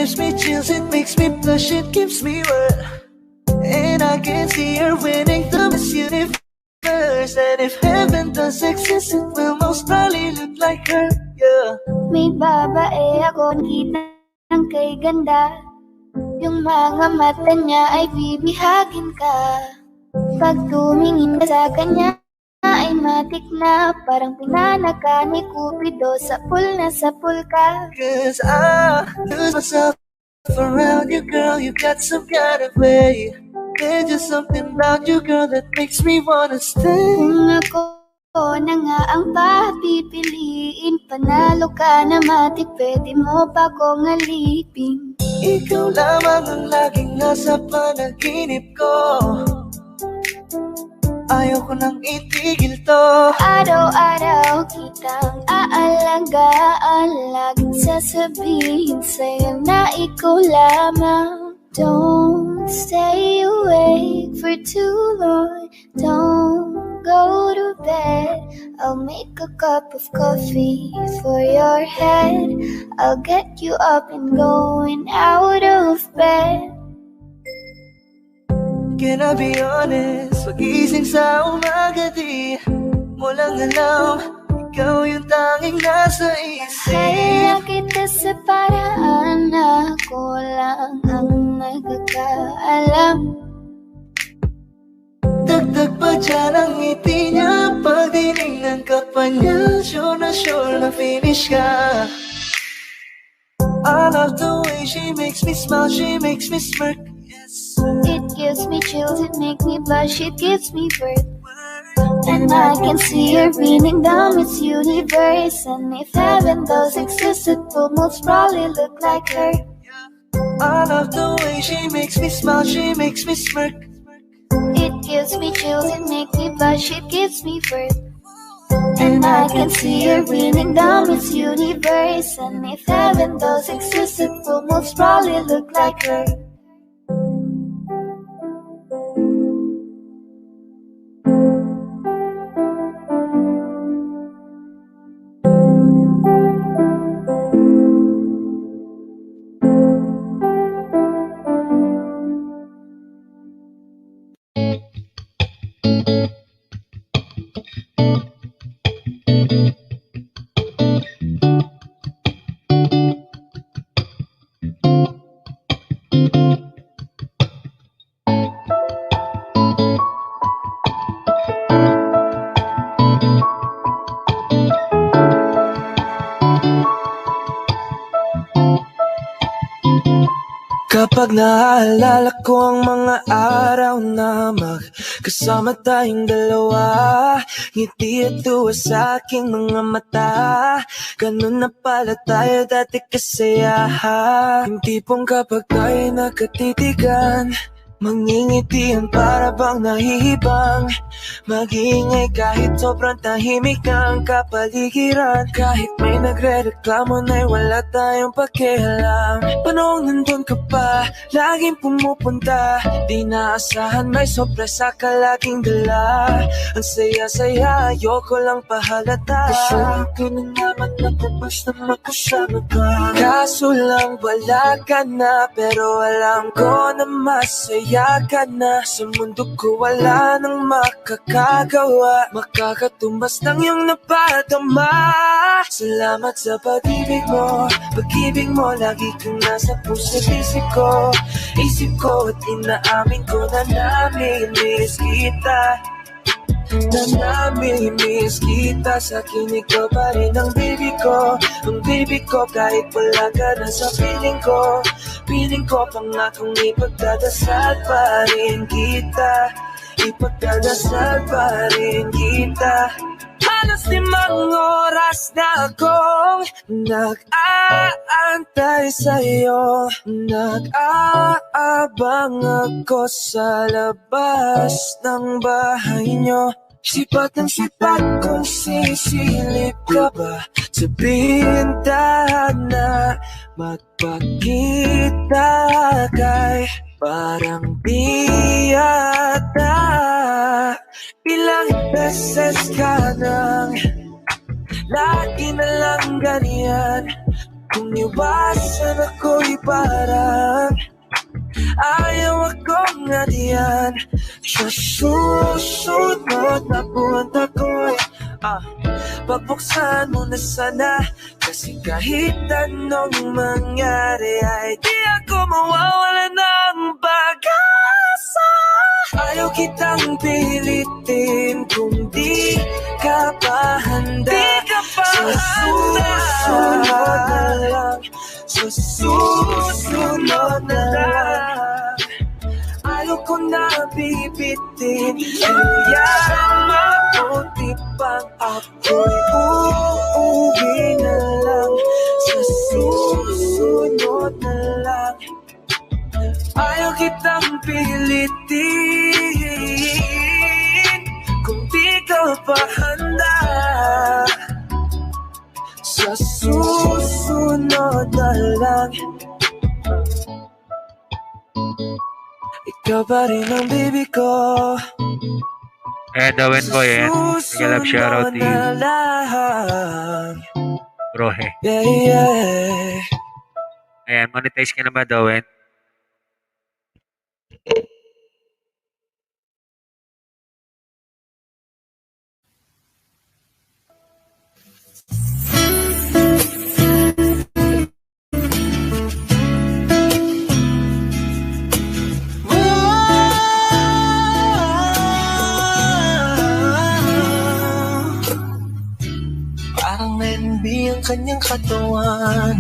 gives me chills, it makes me blush, it gives me wet. And I can see her winning the Miss Universe. And if heaven does exist, it will most probably look like her, yeah. May babae ako nakita ng kay ganda. Yung mga mata niya ay bibihagin ka. Pag tumingin ka sa kanya ay matik na. Parang pinana ka ni Cupido, sa pool na sa pool ka. Cause I lose myself around you, girl, you got some kind of way. There's just something about you, girl, that makes me wanna stay. Kung ako na nga ang papipiliin, panalo ka na matik, pwede mo pa kong alipin. Ikaw lamang ang laging nasa panaginip ko. Ayaw ko nang itigil to. Araw-araw kitang aalagaan, laging sasabihin sa'yo na ikaw lamang. Don't stay awake for too long, don't go to bed. I'll make a cup of coffee for your head. I'll get you up and going out of bed. Can I be honest? Pag-ising sa umaga, di mo lang alam, ikaw yung tanging nasa isip. Kaya kita sa paraan, ako lang ang nagkakaalam. Dagdag pa dyan ang ngiti niya, pag dinignan ka pa niya, sure na finish ka. I love the way she makes me smile, she makes me smirk. It gives me chills, it makes me blush, it gives me birth. And I can see her beaming down Miss Universe. And if heaven does exist, it will most probably look like her. I love the way she makes me smile, she makes me smirk. It gives me chills, it makes me blush, it gives me birth. And I can see her beaming down Miss Universe. And if heaven does exist, it will most probably look like her. Kapag naaalala ko ang mga araw na magkasama tayong dalawa, ngiti at tuwa sa aking mga mata. Ganun na pala tayo dati kasaya. Yung tipong kapag tayo nagkatitigan, mangingitian para bang nahihibang. Mag-iingay kahit sobrang tahimik na ang kapaligiran. Kahit may nagre-reklamo na'y wala tayong pakialam. Panong nandun ka pa, laging pumupunta. Di naasahan may sorpresa ka laging dala. Ang saya-saya, ayoko lang pahalata. Gusto ko na naman natapos na makasama ka. Kaso lang wala ka na, pero alam ko na masaya ka na. Sa mundo ko wala nang makakagawa, makakatumbas ng iyong napadama. Salamat sa pag-ibig mo, pag-ibig mo lagi kang nasa puso't isip ko. Isip ko at inaamin ko na namimiss kita. Na namimiss kita. Sa akin ikaw pa rin ang baby ko. Ang baby ko kahit wala ka na sa piling ko. Piling ko pangakong ipagdadasal pa rin kita. Ipagdadasal pa rin kita. Halos 5 oras na akong nag-aantay sa'yo. Nag-aabang ako sa labas ng bahay nyo. Sipat ng sipat kung sisilip ka ba sa bintana. Magpakita kay parang di yata. Ilang beses ka nang lagi na lang ganyan. Kung iwasan ako'y parang ayaw akong ngadiyan. Sa susunod na punta ko'y pagbuksan mo na sana. Kasi kahit anong mangyari ay di ako mawawala ng pag-asa. Ayaw kitang pilitin kung di ka pa handa. Sa susunod na lang, sa susunod na lang. Ayaw ko na bibitin, kaya mabuti pang ako'y uuwi na lang. Sa susunod na lang, ayaw kitang pilitin kung di ka pa handa. Sa susunod na lang, ikaw pa rin ang baby ko. Dawin ko yan. Nag-love shoutout to you. Bro, Yeah. Ayan, monetize ka na ba, Dawin? Parang NB ang kanyang katawan,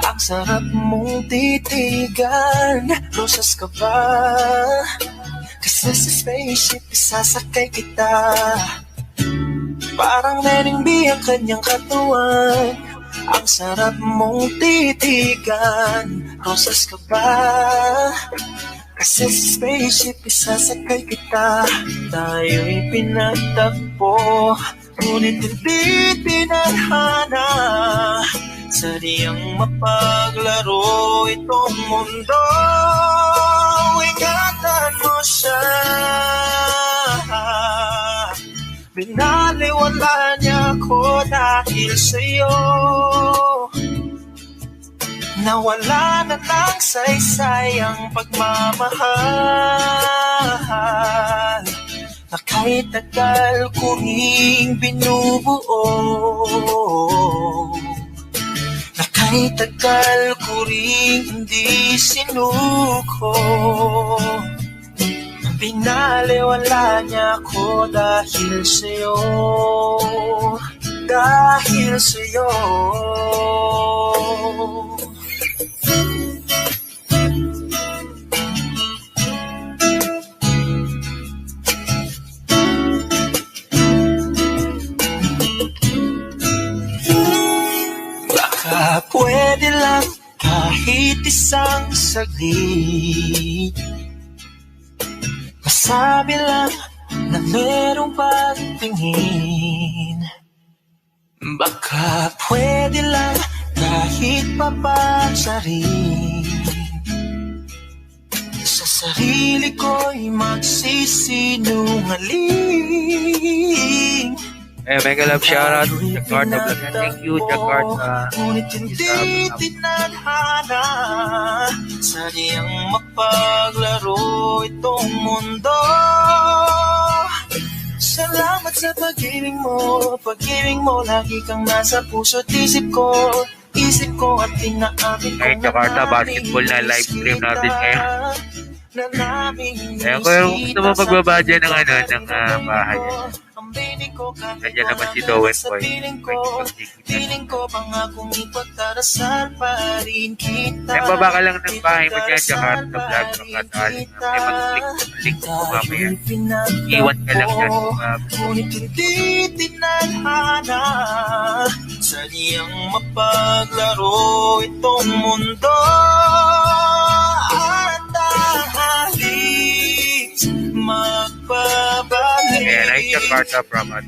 ang sarap mong titigan. Rosas ka ba? Kasi sa spaceship isasakay kita. Parang NB ang kanyang katawan, ang sarap mong titigan. Rosas ka ba? Kasi sa spaceship isasakay kita. Tayo'y pinagtagpo, ngunit hindi pinadhana. Sadyang mapaglaro itong mundo. Ingatan mo siya. Binaliwala niya ko dahil sa'yo. Nawala na ng saysay ang pagmamahal na kahit tagal ko ring binubuo. Na kahit tagal ko ring hindi sinuko. Pinaliwala niya ko dahil sa'yo. Dahil sa'yo. Pwede lang kahit isang saglit, masabi lang na merong pagtingin. Baka pwede lang kahit papatsarin, sa sarili ko'y magsisinungaling. Mega love shoutout to Jakarta Vlog. Thank you, Jakarta. Ngunit hindi tinadhana, sadyang mapaglaro itong mundo. Salamat sa pag-ibig mo, lagi kang nasa puso't isip ko at tinaamin ko. Ngayon, Jakarta, basketball na live stream natin ngayon. Kaya kung gusto mo magbaba dyan ng bahay, nandiyan naman si Dowen Boy. Piling ko pangakong ipagdarasal pa rin kita. Nagbaba ka lang ng bahay mo dyan, Jakarta Vlog. Makatali na may mag-link mo mamaya. Iwan ka lang dyan. Ngunit hindi tinadhana, sadyang mapaglaro itong mundo. At dahil magbabalik, ayan, ay Jakarta from at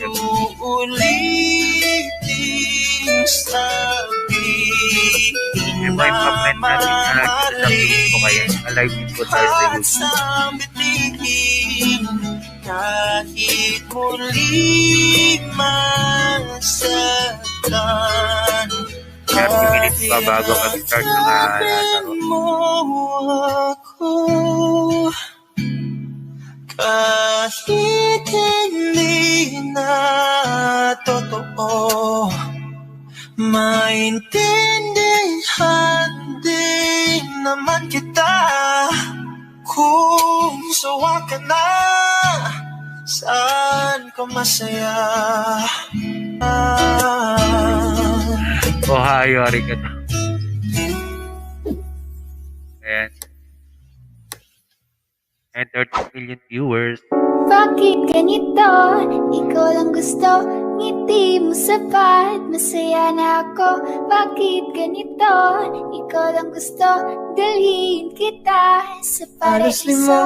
uulitin sabihin may comment natin na sasabihin ko kayo. Alive info tayo sa at sambitin kahit muli masaktan. Kaya minutes pa bago mag-start ng laro. Ako, kahit hindi na totoo, maintindihan din naman kita. Kung sawa ka na, saan ka masaya? Ohio, arigato. Ayan. And 30 million viewers. Bakit ganito? Ikaw lang gusto, ngiti mo sapat, masaya na ako. Bakit ganito? Ikaw lang gusto, dalhin kita sa Alas paraiso.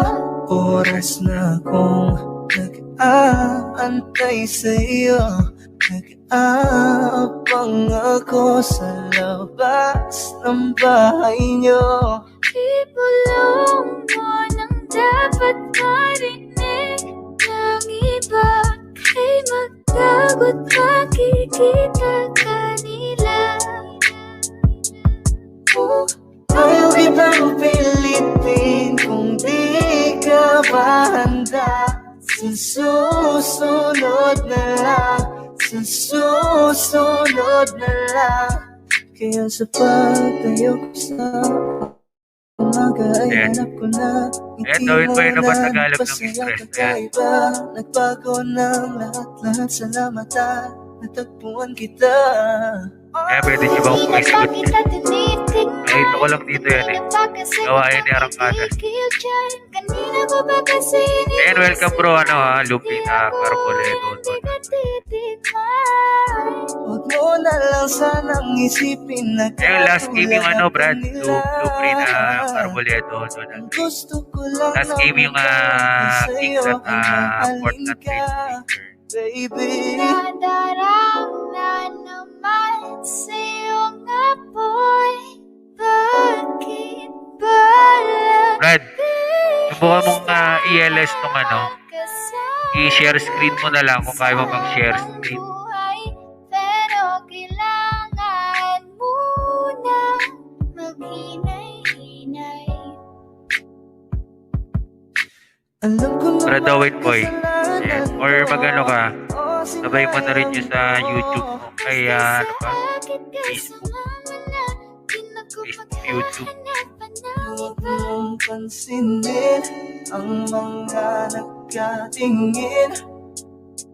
5 oras na akong nag-aantay sa'yo. Nag-aabang ako sa labas ng bahay niyo. Ibulong mo nang dapat marinig ng iba. Kay magdagot makikita kanila. Ayaw kitang pilitin kung di ka ba handa. Sa susunod na lang, sa susunod na lang. Kaya sa pagtayo ko sa umaga ay hanap ko na Ayan, gawin mo yun na ba Tagalog ng stress? Ayan. Nagbago ng lahat-lahat, salamat at natagpuan kita. Kaya pwede siya bang kumisagot niya? Nakita ko lang dito yan eh. Gawain ni Arangkada. Ayan, welcome bro, ano ha, Lupita Carboledo. Huwag mo na lang sanang isipin na Ayan, last game yung ano, Brad, Lupita Carboledo. gusto ko lang Last game yung Kings at Portland Trailblazer. baby. Nadarang na naman sa iyong apoy. Bakit ba Brad, subukan mong i-LS tong ano, i-share screen mo na lang kung kaya mo mag-share screen. pero kailangan muna maghinay-hinay. Alam ko na Para dawin boy. Ayan. Or mag-ano ka, sabay mo na rin yun sa YouTube mo. Ay, ano pa? Facebook. YouTube. huwag mong pansinin ang mga nagkatingin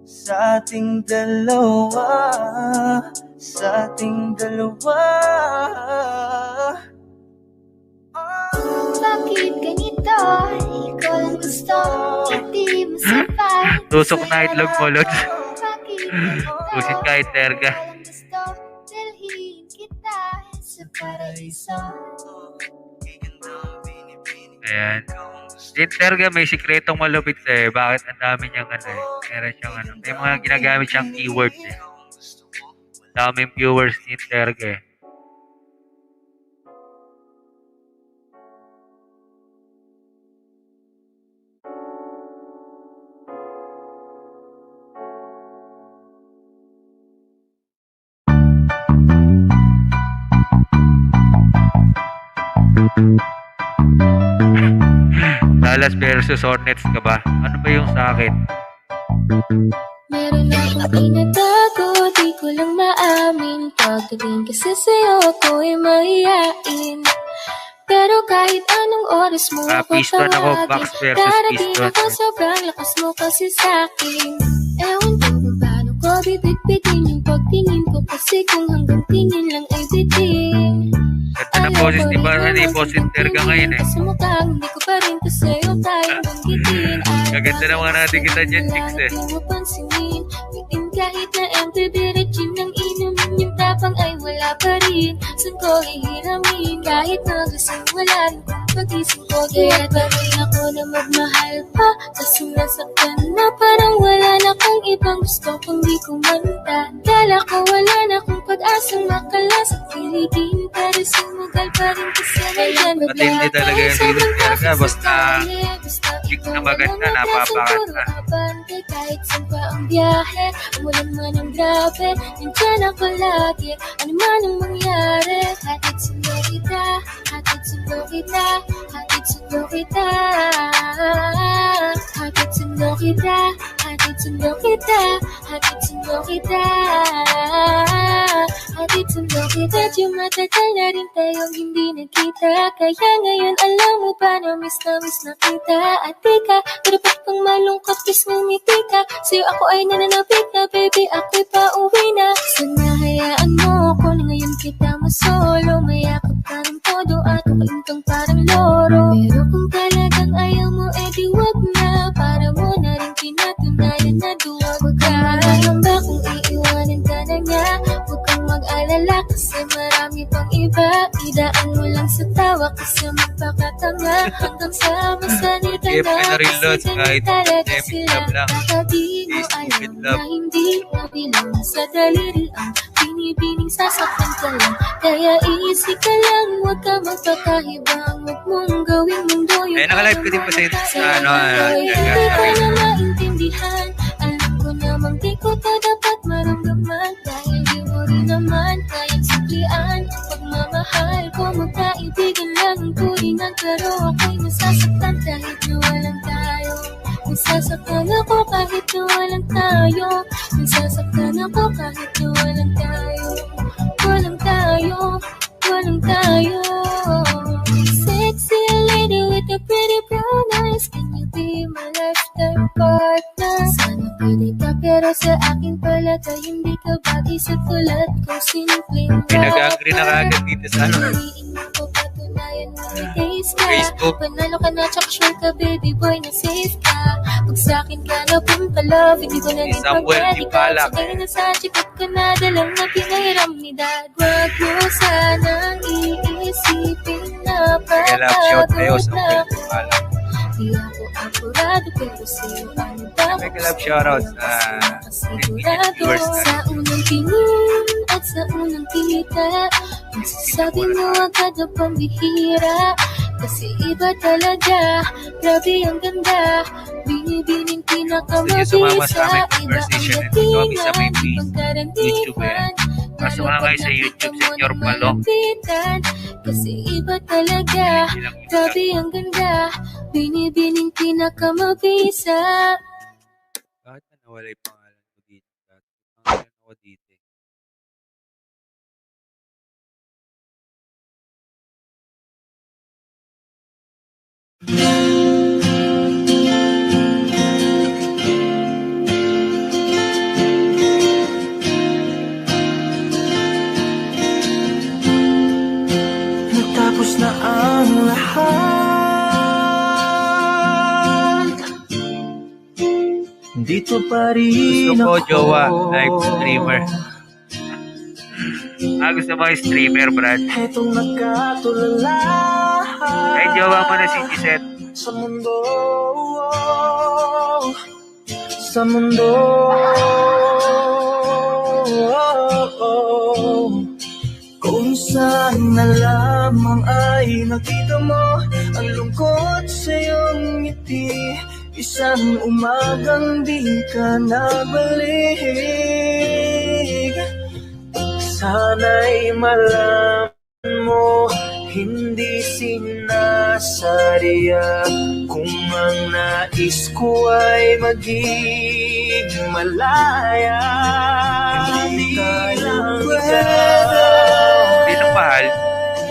sa ating dalawa, sa ating dalawa. Bakit ganito? Ikaw lang gusto, hindi mo sapat. Tusok na itlog mo, Lods. Bakit ganito? Tusin kahit terga. Ikaw lang gusto, dalhin kita sa paraiso. Ayan. Yung terga may sikretong malupit eh. Bakit ang dami niyang ano eh. Meron siyang ano. May mga ginagamit siyang keywords eh. Daming viewers ni terga eh. Dallas versus Hornets ka ba? Ano ba yung sa akin? Meron akong tinatago, di ko lang maamin. Pagdating kasi sa'yo, ako'y mahihain. Pero kahit anong oras mo ako Piston ako, tawagin, Bucks versus darating Piston. ako, sobrang lakas mo kasi sa'kin. Ewan ko kung paano ko bibit-bitin yung pagtingin ko, kasi kung hanggang tingin lang ay bitin. Ganda ng boses ni ba? Ano yung boses ni terga ngayon eh. Sa mukhang hindi ko pa rin to sa'yo tayong banggitin. Gaganda ng mga nakikita dyan, chicks eh. Di mo pansinin, bitin kahit na empty diretsin ng inumin, yung tapang ay wala pa rin. Saan ko hihiramin, kahit nagising wala rin kung pagising ko. Kaya pa rin ako na magmahal pa, kasi nasaktan na parang wala na kung ibang gusto kundi kumanta. Kala ko wala na kung pag-asang makalas at kiligin, pero sumugal pa rin kasi nandyan Matindi talaga yung video ni terga. Basta chick na maganda, napapakanta. kahit saan pa ang biyahe, umulan man ang grabe, nandyan ako lagi, ano man ang mangyari. sundo kita, hatid sundo kita. Hatid sundo kita, hatid sundo kita, hatid sundo kita. Hatid sundo kita, medyo matagal na rin tayong hindi nagkita. Kaya ngayon alam mo ba na miss na kita. At ika, dapat kang malungkot, please ngumiti ka. Sa'yo ako ay nananapit na, baby, ako'y pauwi na. Sana hayaan mo ako na ngayon kita masolo. Mayakap ka ng todo at umain kang parang loro. Pero kung talagang ayaw mo, edi wag na. Para mo na rin pinatunayan na duwag ka. Magkakamba kung iiwanan ka na niya. Huwag kang mag-alala kasi marami pang iba. Idaan mo lang sa tawa kasi magpakatanga. Hanggang sa masanay ka na kasi ganun talaga sila. Baka di mo alam na hindi na bilang sa daliri ang binibining sasaktan ka lang. Kaya easy ka lang, huwag ka magpakahibang. Huwag mong gawing mundo yung naka-live ko din pa sa ano, hindi ko na maintindihan. Alam ko namang di ko to dapat maramdaman. Dahil di mo rin naman kayang saklian. Pagmamahal ko magkaibigan lang ang turingan. Pero ako'y nasasaktan kahit na walang tayo. Nasasaktan ako kahit na walang tayo. Nasasaktan ako kahit na walang tayo. Walang tayo, walang tayo. Sexy lady with the pretty brown eyes, can you be my lifetime partner? Sana pwede ka pero sa akin palagay hindi ka bagay sa tulad ko. Simpleng pinag-agree na kagad dito sa ano. Facebook. Panalo ka na tsaka sure ka baby boy na safe ka. Pag sa'kin ka na punta love, hindi ko na din pag-medical. Sakay na sa chikot ka na dalang na pinahiram ni dad. Wag mo sanang iisipin na pagkagod na ako. Di ako apurado pero sa'yo ano ba? Mag-love shoutout sa viewers na. Sa unang tingin at sa unang kita, masasabi mo agad na pambihira. Kasi iba talaga, grabe ang ganda. Binibining pinakamabisa. Iba ang datingan, pagkaraniwan. Pasok na kayo sa YouTube, Senyor Palong. Kasi iba talaga, grabe ang ganda. Binibining pinakamabisa. Bakit na nawala yung pangalan ko dito? Pangalan ako dito. Natapos na ang lahat. Dito pa rin Gusto ko, ako. jowa, live streamer. Gusto mo yung streamer, Brad? Etong nagkatulala. Ay, jowa mo na si Gisette. Sa mundo, sa mundo, kung saan na lamang ay nakita mo ang lungkot sa iyong ngiti. Isang umagang di ka nabalik. Sana'y malaman mo, hindi sinasadya. Kung ang nais ko ay maging malaya, hindi lang pwede. Hindi nang mahal.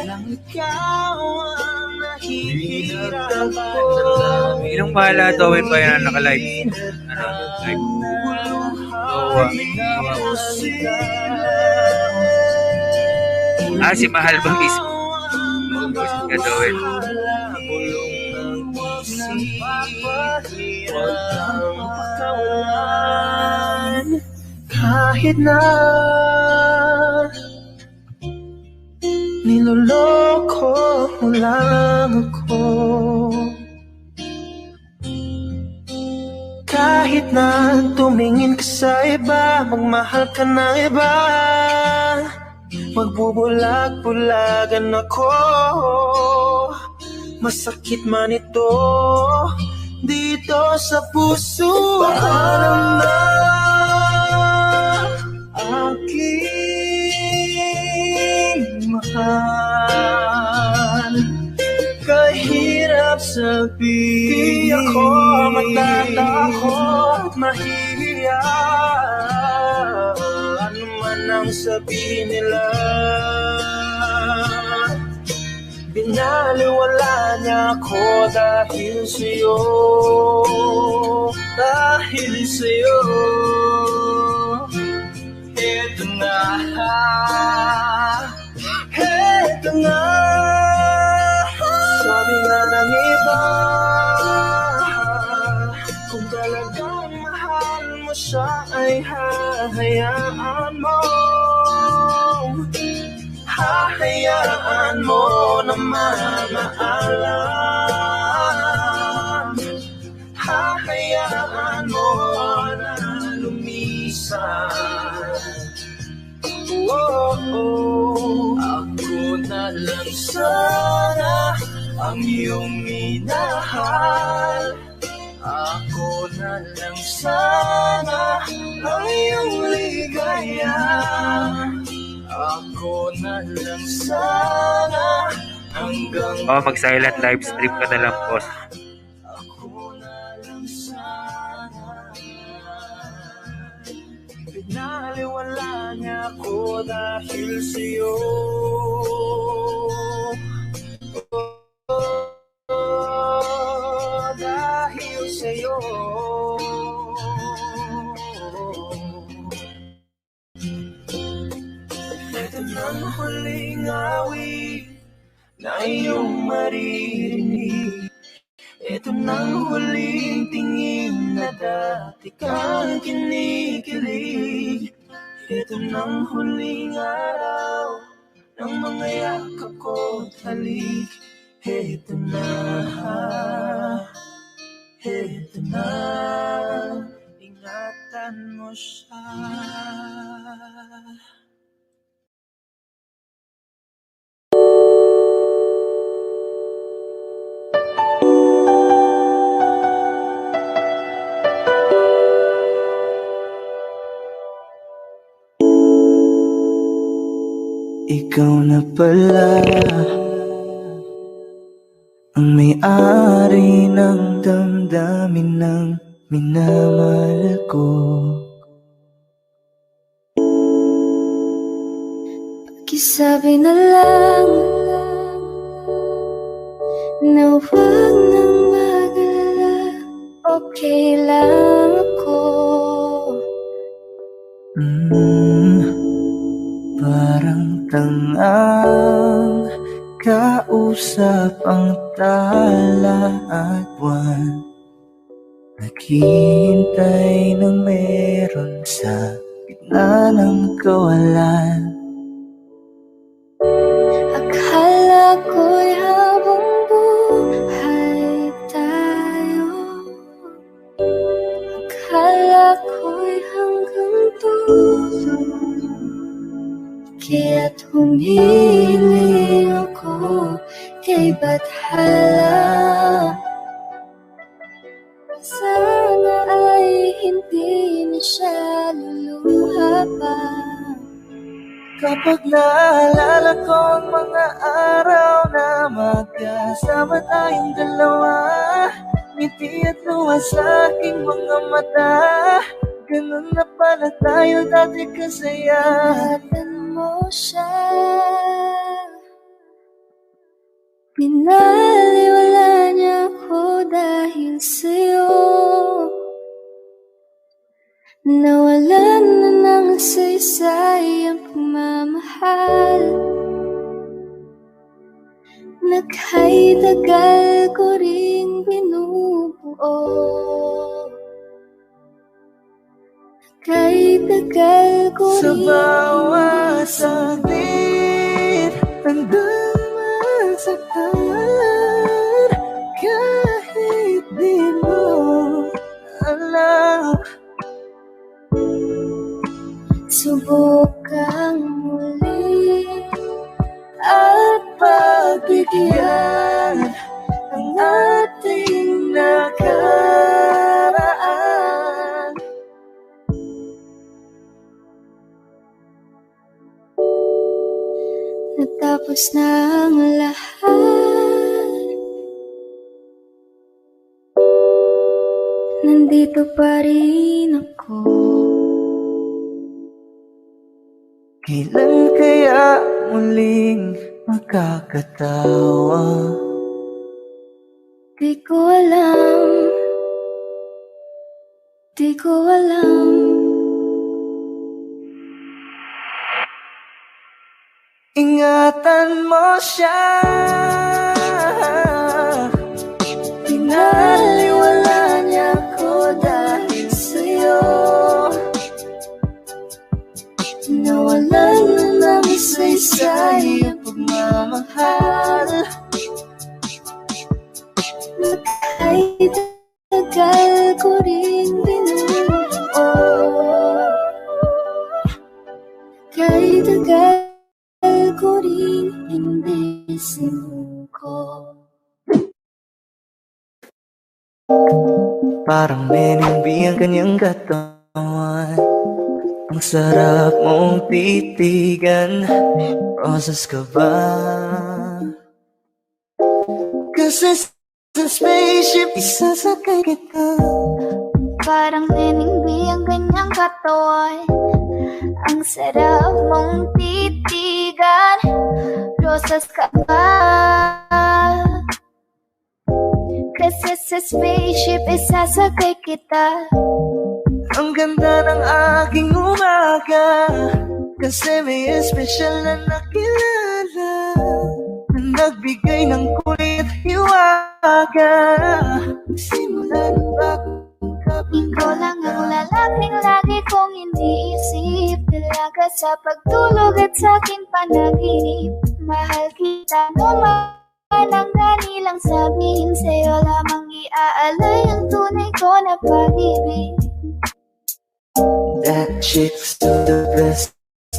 Lang ikaw ang nahihirap ko. Hindi nang mahal gawin pa yan naka-live. Ano, live. Si Mahal ba mismo? Gusto ka gawin. Kahit na niloloko mo lang ako, kahit na tumingin ka sa iba, magmahal ka ng iba, magbubulag-bulagan ako. Masakit man ito dito sa puso. Parang na aking mahal, sasabihin. Di ako matatakot, mahihiya. Ano man ang sabihin nila, binaliwala niya ako dahil sa'yo. Dahil sa'yo. Eto na, eto na. Sabi nga ng iba, kung talagang mahal mo siya ay hahayaan mo. Hahayaan mo na mamaalam. Hahayaan mo na lumisan. Ako na lang sana ang iyong minahal. Ako na lang sana ang iyong ligaya. Ako na lang sana hanggang mag-silent live stream ka na lang, boss. Ako na lang sana. Pinaliwala niya ako dahil sa'yo. Dahil sa'yo. Ito nang huling awit na iyong maririnig. Ito nang huling tingin na dati kang kinikilig. Ito nang huling araw ng mga yakap ko't halik. Ito na, ingatan mo siya. Ikaw na pala ang may-ari ng damdamin ng minamahal ko. Pakisabi na lang na huwag nang mag-alala, okay lang ako. Parang tangang kausap ang tala at buwan, naghihintay ng meron sa gitna ng kawalan. Akala ko'y habang buhay tayo, akala ko'y hanggang dulo, kaya't humiling ako kay Bathala. Sana ay hindi na siya luluha pa. Kapag naalala ko ang mga araw na magkasama tayong dalawa, ngiti at luha sa aking mga mata. Ganun na pala tayo dati kasaya. Ingatan mo siya, pinaliwala niya ako dahil sa'yo. Nawalan na ng saysay ang pagmamahal, na kahit tagal ko rin binubuo, kahit tagal ko Sa rin bawat saglit, handang magsaktan, kahit di mo alam. subukang muli At pagbigyan ang ating nakaraan. natapos na ang lahat. nandito pa rin ako. Kailan kaya muling makakatawa? Di ko alam, di ko alam. Ingatan mo siya, pinaliwala niya ko dahil sa'yo. Nawalan na ng isa-isa'y ang pagmamahal. Kahit tagal ko rin binuo, kahit tagal ko rin hindi sinuko. Parang meningbi ang kanyang katawan. Ang sarap mong titigan. Rosas ka ba? Kasi sa spaceship isasakay kita. Parang neningbi ang kanyang katawan. Ang sarap mong titigan. Rosas ka ba? Kasi sa spaceship isasakay kita. Ang ganda ng aking umaga, kasi may espesyal na nakilala na nagbigay ng kulay at hiwaga. Simula ng bagong kapag Ikaw lang ang lalaking lagi kong iniisip. Dalaga sa pagtulog at sa aking panaginip. Mahal kita naman ang ganilang sabihin. Sa'yo lamang iaalay ang tunay ko na pag-ibig. That chick's the best,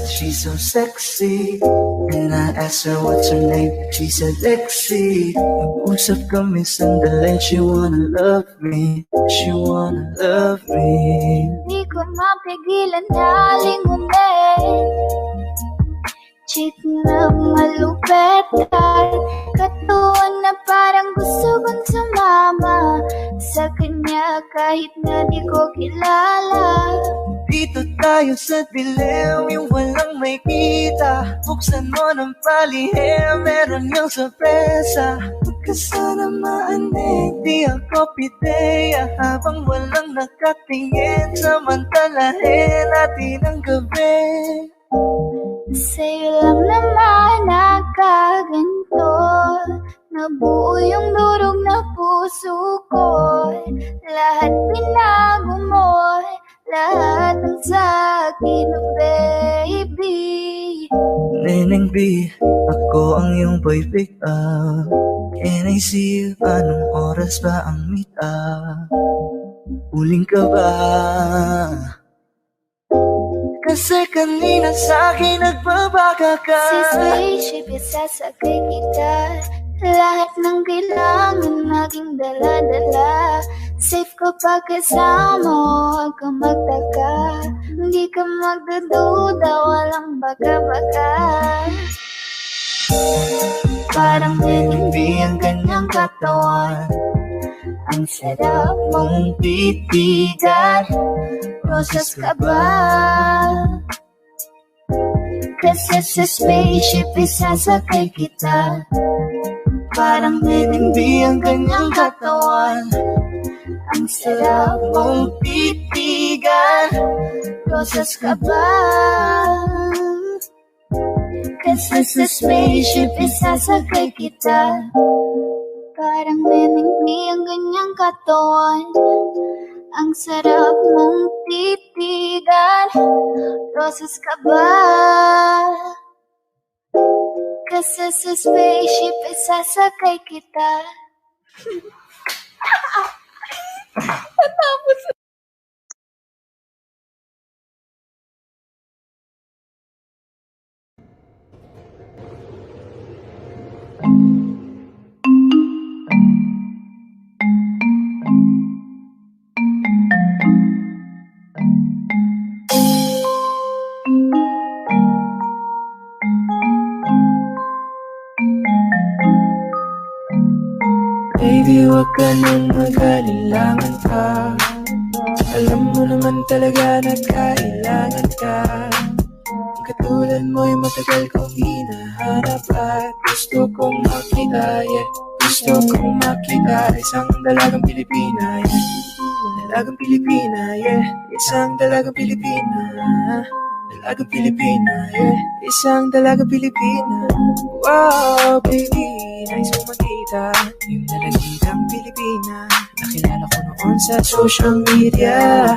she's so sexy. And I asked her what's her name, she said Lexi. Nag-usap kami sandali, she wanna love me, she wanna love me. Di ko mapigilan na lingunin. Chick na malupet at katuon na parang gusto kong sumama sa kanya kahit na di ko kilala. Dito tayo sa dilim, yung walang may kita. Buksan mo ng palihim, meron yung sorpresa. Magkasalamaan di ako pideya. Habang walang nakatingin, samantalahin natin ang gabi. Sa'yo lang naman nakaganto, nabuo yung durog na puso ko. Lahat binago mo, lahat ng sa'kin, baby. Neneng B, ako ang iyong boy pick up. Can I see you? Anong oras ba ang meet up? Uling ka ba? Kasi kanina sa'kin nagbabaka ka. Si spaceship isasakay kita. Lahat ng kailangan naging dala-dala. Safe kapag kasama, huwag ka magtaka. Hindi ka magdududa, walang baka-baka. Parang Hindi ang kanyang katawan. ang sarap mong titigan. rosas ka ba? Kasi sa spaceship isasakay kita. Parang hindi ang kanyang katawan. Ang sarap mong titigan. rosas ka ba? Kasi sa spaceship isasakay kita. Parang neningni ang ganyang katawan. Ang sarap mong titigan. Rosas ka ba? Kasi sa spaceship isasakay kita. Baby, wag ka nang mag-alilangan pa. Alam mo naman talaga na kailangan ka. Ang katulad mo'y matagal kong hinahanap at gusto kong makita, yeah. Gusto kong makita isang dalagang Pilipina, yeah. Dalagang Pilipina, yeah. Isang dalagang Pilipina. Dalagang Pilipina, yeah. Isang dalagang Pilipina. Wow, baby, nice mong makita yung dalagitang Pilipina. Nakilala ko noon sa social media.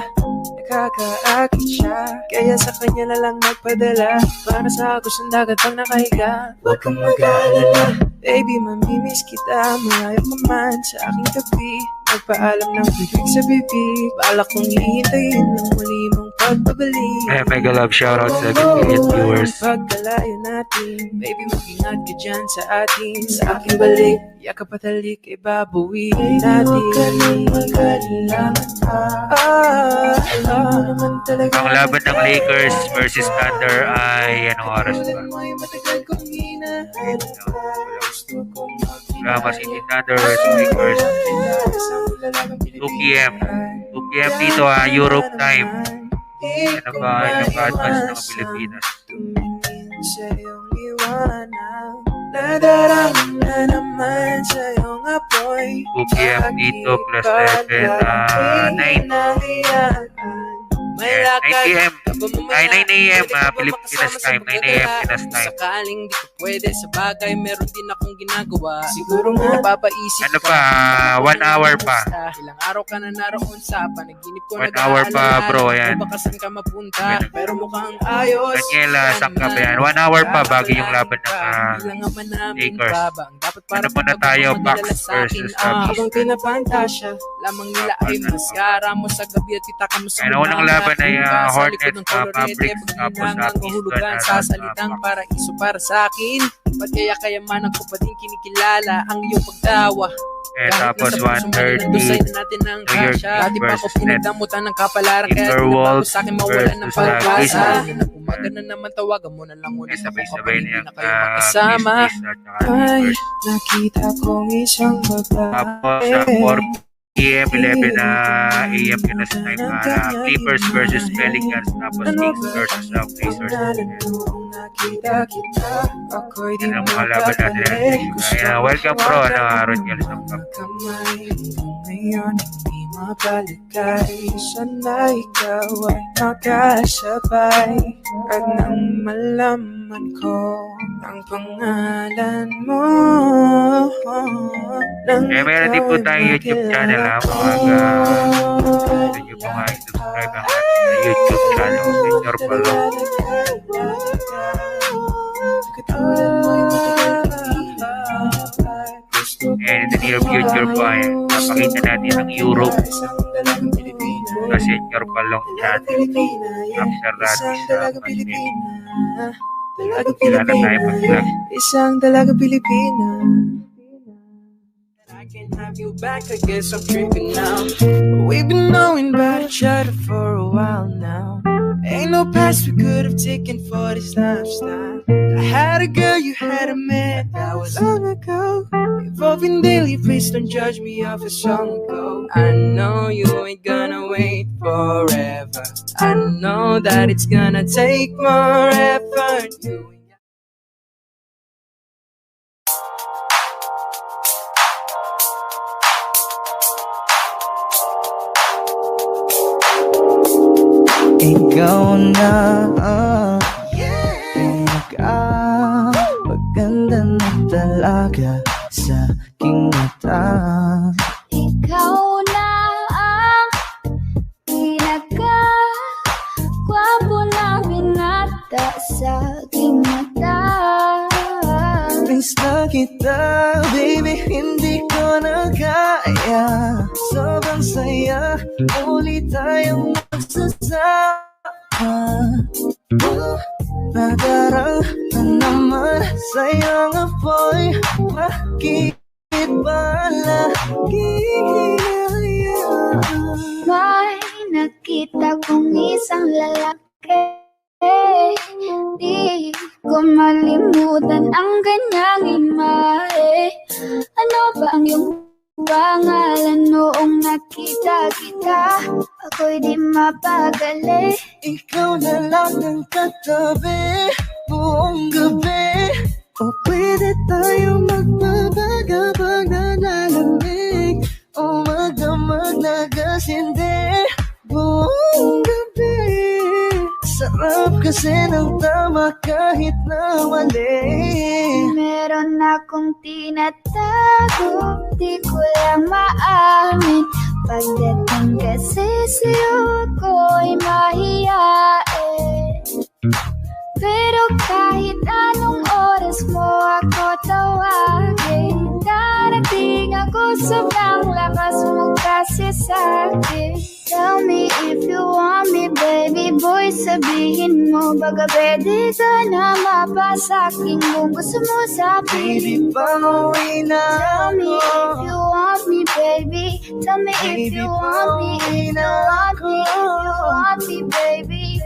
Nakakaakit siya, kaya sa kanya na lang nagpadala. Para sa ako sa dagat pang nakahiga. Huwag kang mag-aalala, baby, mamimiss kita. Malayo ka man sa aking tabi. Magpaalam ng bibig sa bibig. Balak kong hihintayin ng muli mong pagbabalik. Mega love shoutout sa 7 million viewers. Pagkalayo natin, baby, mag-ingat ka dyan sa atin. Sa aking balik, yakap at halik, ibabawiin natin. Huwag ka nang mag-alilangan pa. Alam mo naman talaga. Ang laban ng Lakers versus Thunder ay anong oras ba? Drama City Thunder versus Lakers 2 p.m. 2 p.m. dito Europe time. Ano ba yung advance ng Pilipinas? Tumingin sa iyong liwanag, nadarama na naman sa iyong apoy. 2 p.m. dito plus 7 9 p.m. Ay, 9 a.m. Pilipinas time. 9 a.m. Pinas time. Sakaling di ko pwede sa bagay, meron din akong ginagawa. Siguro nga napapaisip ano pa, 1 hour pa. Ilang araw ka na naroon sa panaginip ko. 1 hour pa bro, ayan. Baka saan ka mapunta, pero mukhang ayos. Daniela, Sangkap yan. 1 hour pa bago yung laban ng Lakers. Ano muna tayo, Bucks versus Cavs. Habang pinapantasya, lamang nila ay maskara mo sa gabi at itaka mo sa mga unang laban ay Hornets, Mavericks, tapos Piston sa salitang paraiso para sa akin. Ba't kaya man ako pa din kinikilala ang iyong pagtawa. Tapos 1:30 New York Knicks versus Nets. Timberwolves versus Grizzlies. Umaga na naman tawagan mo na lang ulit. Sabay-sabay niya makasama. Ay, nakita kong isang tapos babae. 4 p.m. 11 a.m. Pinas time Clippers versus Pelicans, tapos Kings versus Pacers. Yan ang mga laban natin. Welcome bro, Roniel Sangkap. Ngayon hindi mapalagay, sana ikaw ay makasabay. At nang malaman ko ang pangalan mo, meron din po tayong YouTube channel gusto nyo po nga i-subscribe ang ating YouTube channel, Senyor Palong. And in the near future po ay napakita natin ang Europe sa Senyor Palong channel. After that is sila na tayo mag-vlog. Isang dalaga Pilipina. I can't have you back, I guess I'm tripping now. We've been knowing about each other for a while now. Ain't no past we could have taken for this lifestyle. I had a girl, you had a man, that was long ago. Evolving daily, please don't judge me off a song ago. I know you ain't gonna wait forever. I know that it's gonna take more effort. Ikaw na maganda na talaga sa aking mata. Ikaw na ang pinaka-gwapo na binata sa aking mata. Miss na kita, baby, hindi ko na kaya. Sobrang saya, uli tayong magsasama. Nadarang na naman sa'yong apoy. Bakit ba lagi hinahayaan? May nakita kong isang lalaki, di ko malimutan ang kanyang imahe. Ano ba ang iyong pangalan noong nakita kita? Ako'y di mapagali. Ikaw na lang ang katabi buong gabi. O pwede tayo magbabaga pag nalalamig, o magdamag na gasindi buong gabi. Sarap kasi ng tama kahit na mali. Meron akong tinatago, di ko lang maamin. Pagdating kasi sa'yo ako'y mahiyain. Pero kahit anong oras mo ako tawagin, darating ako, sobrang lakas mo kasi sa'kin. Tell me if you want me, baby boy, sabihin mo baga pwede ka na mapasaking kung gusto mo sa Baby, pauwi na Tell me if ako. you want me, baby. Tell me if you want me, if you want me, if you want me, baby.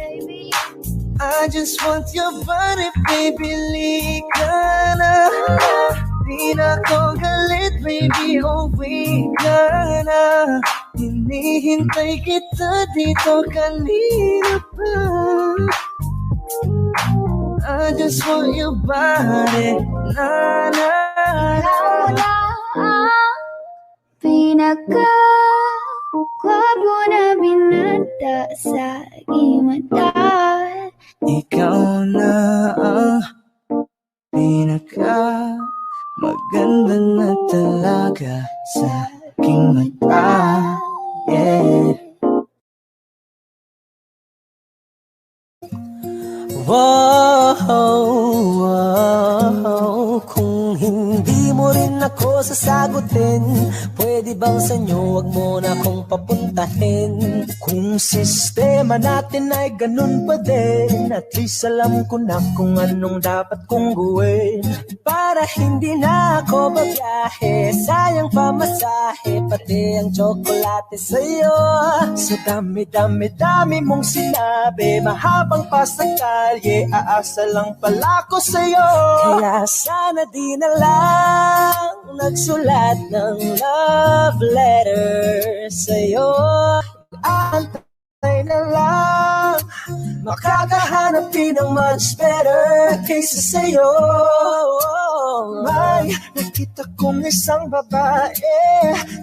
I just want your body, baby, lika na. Di na ko galit, baby, uwi ka na. Hinihintay kita dito kanina pa. I just want your body, na na. Ikaw na ang pinaka-gwapo na binata sa aking mata. Ikaw na ang pinaka maganda na talaga sa aking mata. Yeah. Wow, kung hindi mo rin ako sasagutin, pwede bang sa inyo wag mo na akong papuntahin? Kung sistema natin ay ganun pa din, at least alam ko na kung anong dapat kong gawin. Para hindi na ako babiyahe, sayang pamasahe, pati ang tsokolate sa'yo. Sa dami-dami-dami mong sinabi, mahabang pa sa kalye, aasa lang pala ko sa'yo. Kaya sana di na lang nagsulat ng love letter sa'yo. Aantay na lang makakahanap din ng much better kaysa sa'yo. May nakita kong isang babae,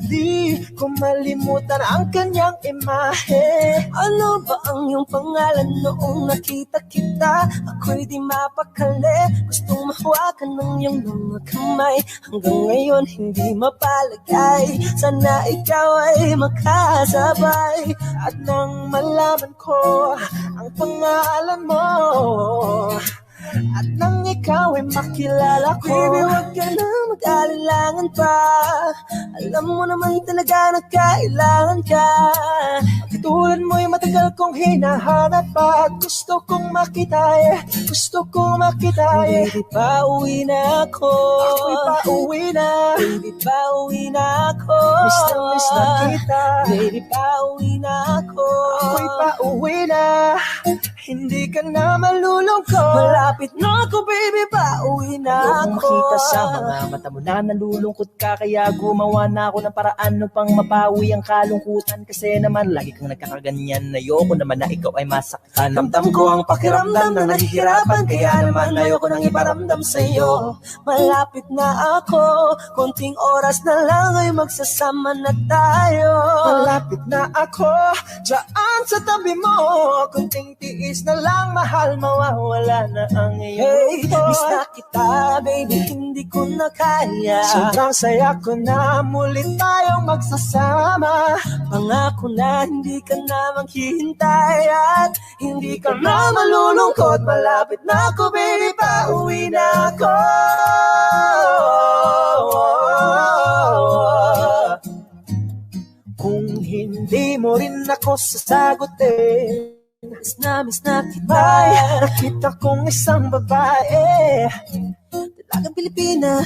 di ko malimutan ang kanyang imahe. Ano ba ang iyong pangalan noong nakita kita? Ako'y di mapakali, gustong mahawakan ng iyong mga kamay. Hanggang ngayon hindi mapalagay, sana ikaw ay makasabay. At nang malaman ko ang pangalan mo, at nang ikaw ay makilala ko, baby, wag ka na mag-alinlangan pa. Alam mo naman talaga na kailangan ka. Katulad mo'y matagal kong hinahanap pa. Gusto kong makita gusto kong makita Baby, pauwi na ako. Ako'y pauwi na. Baby, pauwi na ako. Miss na kita. Baby, pauwi na ako. Ako'y pauwi na. Hindi ka na malulungkot. Malapit na ako, baby, pauwi na ako. Makita sa mga mata mo na nalulungkot ka, kaya gumawa na ako ng paraan upang mapawi ang kalungkutan. Kasi naman lagi kang nagkakaganyan, ayoko naman na ikaw ay masaktan. Ramdam ko ang pakiramdam na nahihirapan, kaya naman ayoko nang iparamdam sa'yo. Malapit na ako, konting oras na lang ay magsasama na tayo. Malapit na ako, dyan sa tabi mo, konting tiis na lang, mahal, mawawala na ang iyong miss na kita, baby, hindi ko na kaya. Sobrang saya ko na muli tayong magsasama. Pangako na hindi ka na maghihintay at hindi ka na malulungkot. Malapit na ako, baby, pauwi na ako. Kung hindi mo rin ako sasagutin, miss na kita. Nakita kong isang babae, dalagang Pilipina,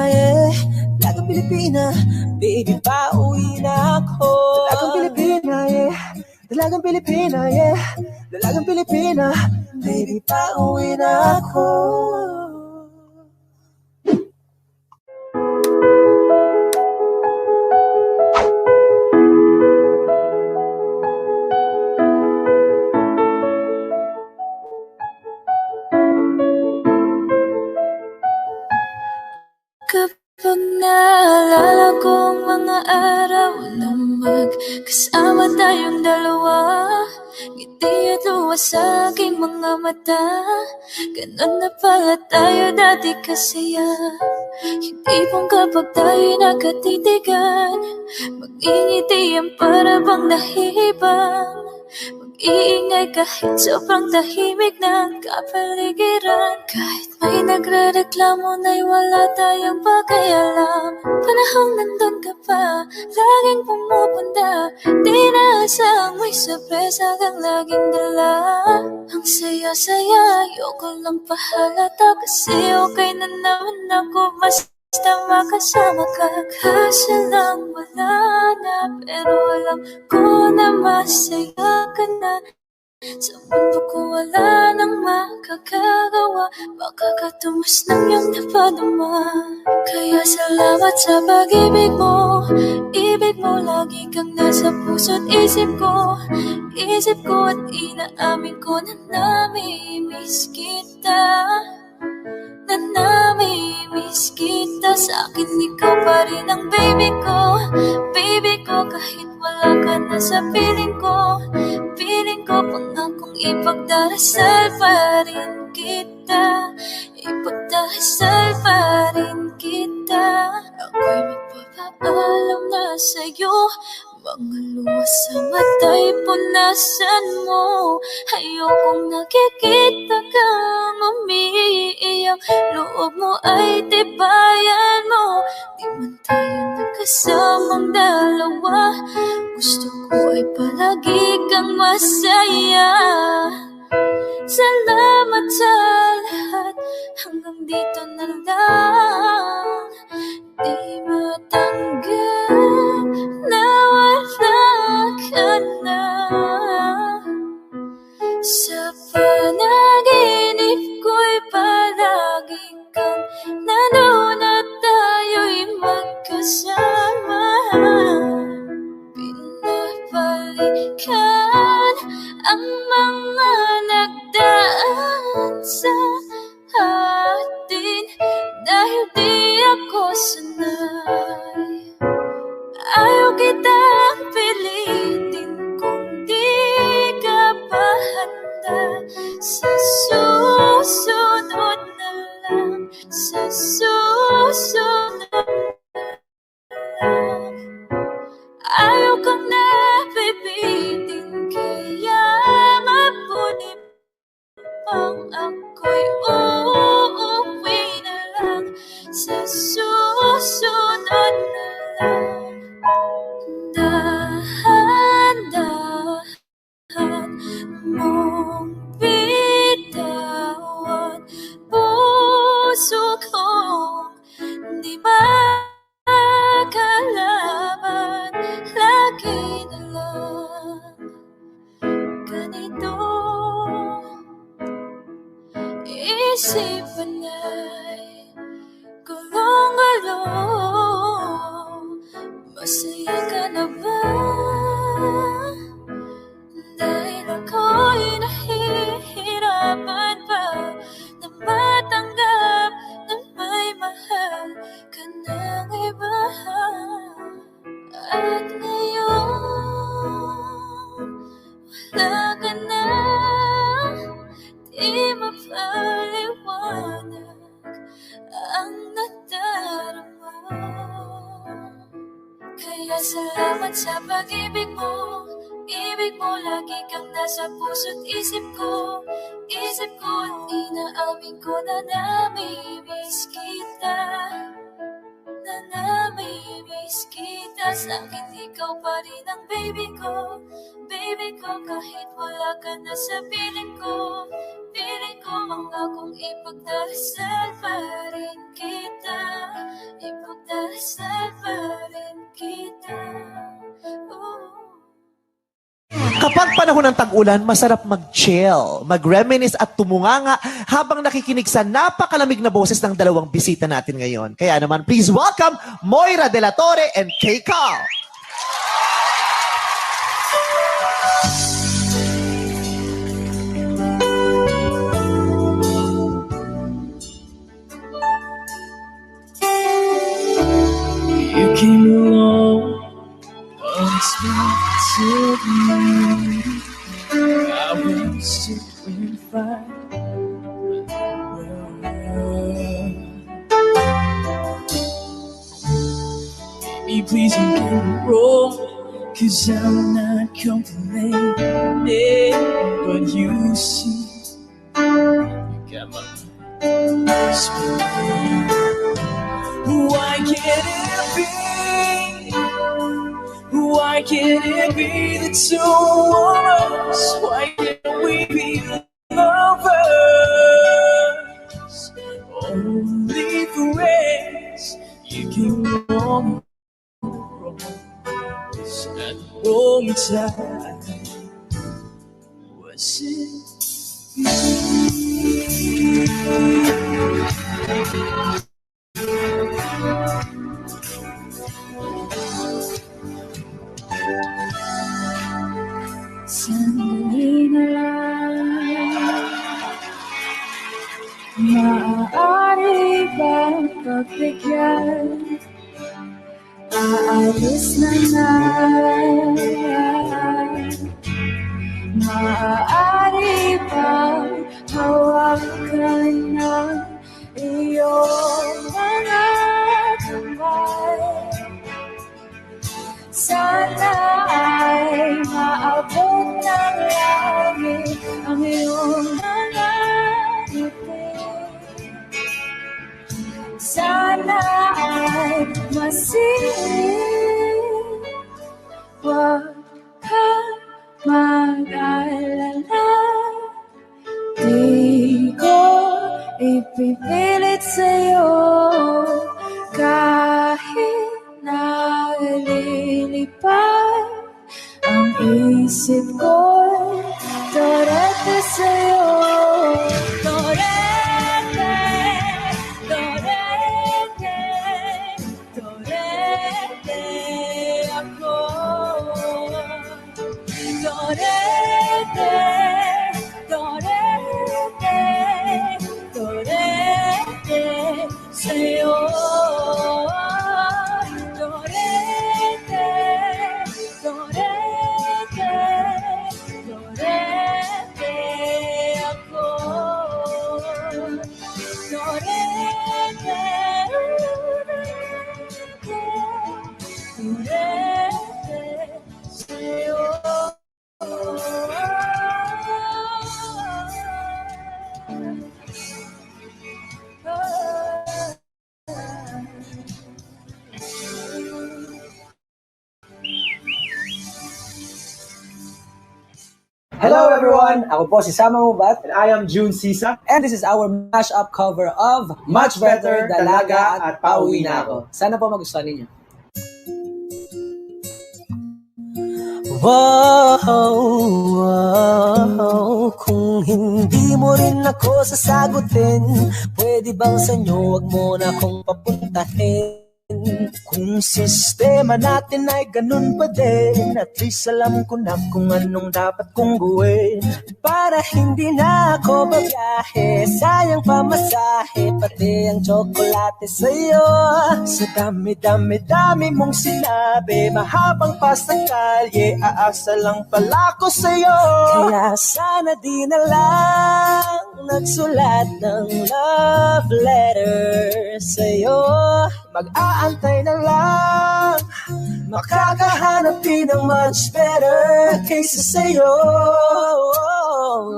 yeah. Dalagang Pilipina, baby, pauwi na ako. Dalagang Pilipina, yeah. Dalagang Pilipina, yeah. Dalagang Pilipina, baby, pauwi na ako. Pag naalala ko ang mga araw na magkasama tayong dalawa, ngiti at luha sa aking mga mata. Ganon na pala tayo dati kasaya. Hindi pong kapag tayo'y nagkatitigan, mag-ingitian para bang nahihibang, mag-iingay kahit sobrang tahimik ng kapaligiran. Kahit may nagre-reklamo na'y wala tayong pakialam. Panahong nandun ka pa, laging pumupunta, di naasang may sorpresa kang laging dala. Ang saya-saya, ayoko lang pahalata, kasi okay na naman ako basta makasama ka. Kaso lang wala na, pero alam ko na masaya ka na. Sa mundo ko wala nang makakagawa, baka katumas ng iyong napadama. Kaya salamat sa pag-ibig mo, ibig mo lagi kang nasa puso't isip ko. Isip ko at inaamin ko na namimiss kita, na namimiss kita. Sa akin ikaw pa rin ang baby ko, baby ko. Kahit wala ka na sa piling ko, piling ko. Pangakong ipagdarasal pa rin kita, ipagdarasal pa rin kita. Ako'y magpapaalam na sa'yo, mga luha sa mata'y punasan mo. Ayokong nakikita kang umiiyak, loob mo ay tibayan mo. Di man tayo nagkasamang dalawa, gusto ko ay palagi kang masaya. Salamat sa lahat, hanggang dito na lang. Di matanggap na wala ka na. Sa panaginip ko'y palagi kang nandun at tayo'y magkasama. Pinabalikan ang mga nagdaan sa atin, dahil di ako sanay. Ayaw kitang pilitin kung di ka pa handa. Sa susunod na lang, sa susunod na lang. Ayaw kang napipitin, kaya mabuti pang ako'y uuwi na lang. Sa susunod na lang. Dahan-dahan mong bitawan, puso kong di makalaban. Lagi na lang ganito, isipan ay gulong-gulong. Masaya ka na ba? Dahil ako'y nahihirapan pa na matanggap na may mahal ka ng iba. At ngayon wala ka na, di mapaliwanag ang nadarama. Kaya salamat sa pag-ibig mo, ibig mo lagi kang nasa puso't isip ko. Isip ko at inaamin ko na namimiss kita, na namimiss kita. Sa akin ikaw pa rin ang baby ko, baby ko. Kahit wala ka na sa piling ko, piling ko. Mangakong ipagdarasal pa rin kita, ipagdarasal pa rin kita. Kapag panahon ng tag-ulan, masarap mag-chill, mag-reminisce at tumunganga habang nakikinig sa napakalamig na boses ng dalawang bisita natin ngayon. Kaya naman, please welcome Moira De La Torre and Kay Carl. came along, unexpectedly. I was doing fine. Baby, please don't get me wrong, 'cause I'm not complaining. But you see, you got my spinning. Why can't it be? Why can't it be the two of us? Why can't we be lovers? Only friends. You came along at the wrong time. Was it you? Sandali na lang, maaari bang pagbigyan? Aalis na yan. Maaari bang hawakan ng iyong mga kamay? Sana ay maabot ng langit ang iyong mga ngiti. Sana ay masilip. Huwag kang mag-alala. Di ko ipipilit sa'yo kahit nalilipad ang isip ko'y torete sa'yo. Torete, torete, torete ako. Torete, torete, torete sa'yo. Torete, torete, torete ako. Torete, torete sa'yo. Hello everyone! Ako po si Sama Mubat And I am June Sisa. and this is our mashup cover of Much Better, Dalaga at Pauwi na Ako. Sana po magustuhan ninyo. Wow, kung hindi mo rin ako sasagutin, pwede bang sa inyo wag mo na akong papuntahin? Kung sistema natin ay ganun pa din, at least alam ko na kung anong dapat kong gawin. Para hindi na ako babiyahe, sayang pamasahe, pati ang tsokolate sa'yo. Sa dami-dami-dami mong sinabi, mahabang pa sa kalye, aasa lang pala ko sa'yo. Kaya sana di na lang nagsulat ng love letter sa'yo. Mag-aantay na lang, makakahanap din ng much better kaysa sa'yo.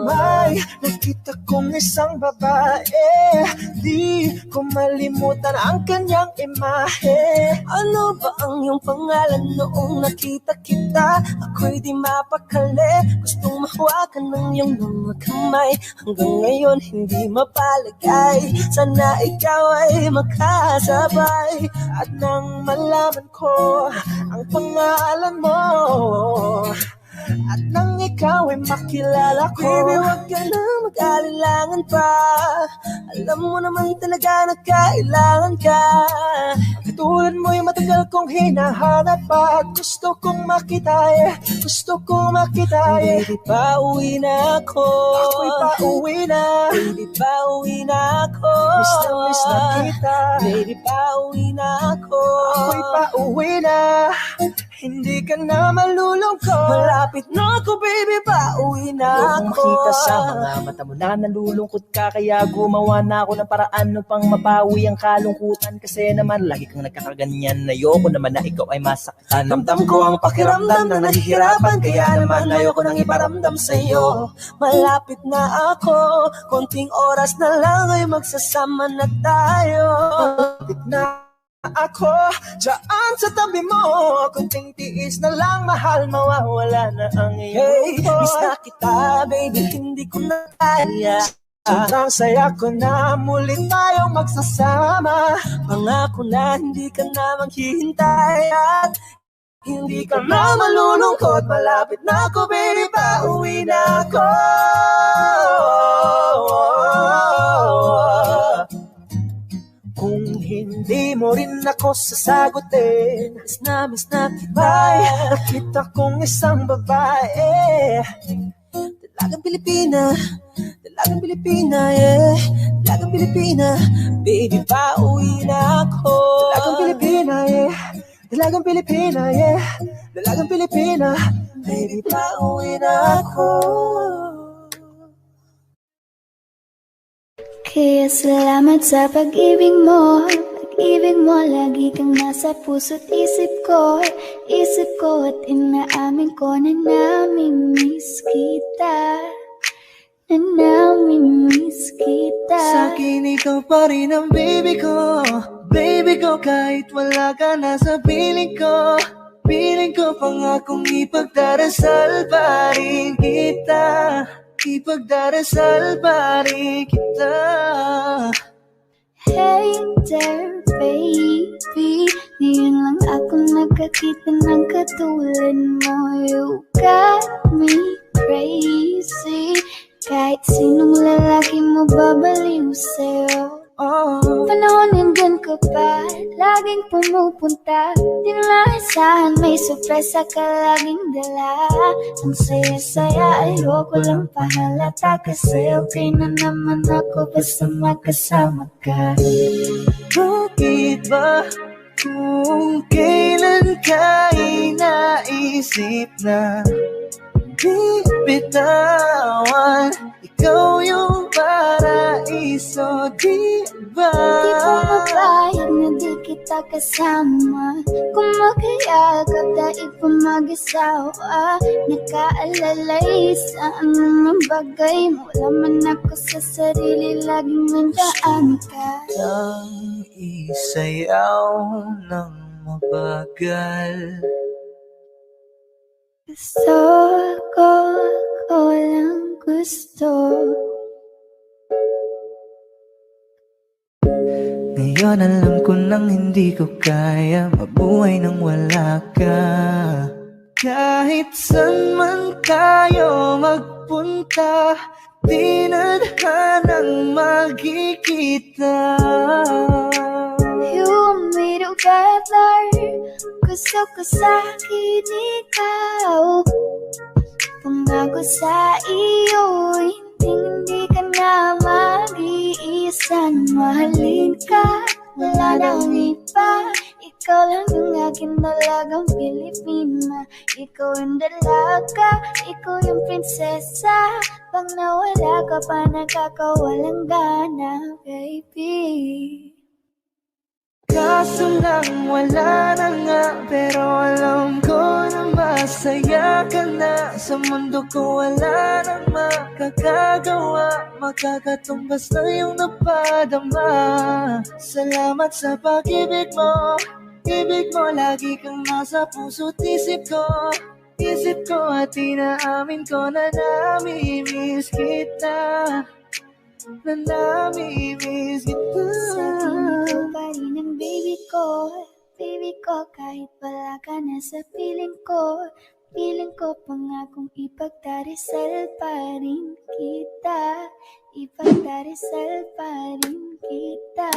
May nakita kong isang babae, di ko malimutan ang kanyang imahe. Ano ba ang iyong pangalan noong nakita kita? Ako'y di mapakali, gustong mahawakan ng iyong mga kamay. Hanggang ngayon hindi mapalagay, sana ikaw ay makasabay. At nang malaman ko ang pangalan mo, At nang ikaw ay makilala ko, baby, wag ka na mag-alilangan pa. Alam mo naman talaga na kailangan ka. Katulad mo'y matagal kong hinahanap pa. At gusto kong makita gusto kong makita Baby, pauwi na ako. Ako'y pauwi na. Baby, pauwi na ako. Miss na kita. Baby, pauwi na ako. Ako'y pauwi na. Hindi ka na malulungkot. Malapit na ako, baby, pauwi na ako. Makita sa mga mata mo na nalulungkot ka, kaya gumawa na ako ng paraan upang mapawi ang kalungkutan. Kasi naman lagi kang nagkakaganyan, ayoko naman na ikaw ay masaktan. Damdam ko ang pakiramdam na nahihirapan, kaya naman ayoko nang iparamdam sa'yo. Malapit na ako, konting oras na lang ay magsasama na tayo. Malapit na ako, dyan sa tabi mo. Kunting tiis na lang, mahal, mawawala na ang iyong miss na kita, baby, hindi ko na kaya. Sobrang saya ko na muli tayong magsasama. Pangako na hindi ka na maghihintay at hindi ka na malulungkot. Malapit na ako, baby, pauwi na ako. Kung hindi mo rin ako sasagutin, miss na kita. Nakita kong isang babae, dalagang Pilipina, yeah. Dalagang Pilipina, baby, pauwi na ako. Dalagang Pilipina, yeah. Dalagang Pilipina, yeah. Dalagang Pilipina, baby, pauwi na ako. Kaya salamat sa pag-ibig mo. Pag-ibig mo, lagi kang nasa puso't isip ko. Isip ko at inaamin ko na namimiss kita. Na namimiss kita. Sa'kin ikaw pa rin ang baby ko. Baby ko, kahit wala ka na sa piling ko. Piling ko pangakong ipagdarasal pa rin kita. Ipagdarasal pa rin kita. Hey there, baby, ngayon lang ako nakakita ng katulad mo. You got me crazy. Kahit sinong lalaki mo babaliw sa'yo. Panahon nandun ka pa, laging pumupunta. Di nalasahan, may sorpresa ka laging dala. Ang saya-saya, ayoko lang pahalata. Kasi okay na naman ako basta magkasama ka. Bakit ba kung kailan ka inaisip na di bitawan? Ikaw yung paraiso, di ba? Di ko mapayag na di kita kasama. Kung magkayagap, daig pa mag-isawa. Nakaalalay sa anumang bagay. Wala man ako sa sarili, laging nandaan ka. Nang isayaw ng mabagal, Gusto ko lang gusto. ngayon alam ko nang hindi ko kaya mabuhay nang wala ka. Kahit saan man tayo magpunta, di na hanang magkikita. You and me together, gusto ko sa'kin ikaw. Pangako sa iyo, hindi ka na mag-iisa. Mahalin ka, wala nang iba. Ikaw lang yung aking dalagang Pilipina. Ikaw yung dalaga, ikaw yung prinsesa. Pag nawala ka pa, nakakawalang gana, baby. Kaso lang wala na nga, pero alam ko na masaya ka na. Sa mundo ko wala nang makakagawa, makakatumbas na yung napadama. Salamat sa pag-ibig mo. Ibig mo, lagi kang nasa puso't isip ko. Isip ko at inaamin ko na namimiss kita. Na namimiss kita. Sabihin ko pa rin ang baby ko. Baby ko, kahit wala ka na sa piling ko. Piling ko pangakong ipagdarasal pa rin kita. Ipagdarasal pa rin kita.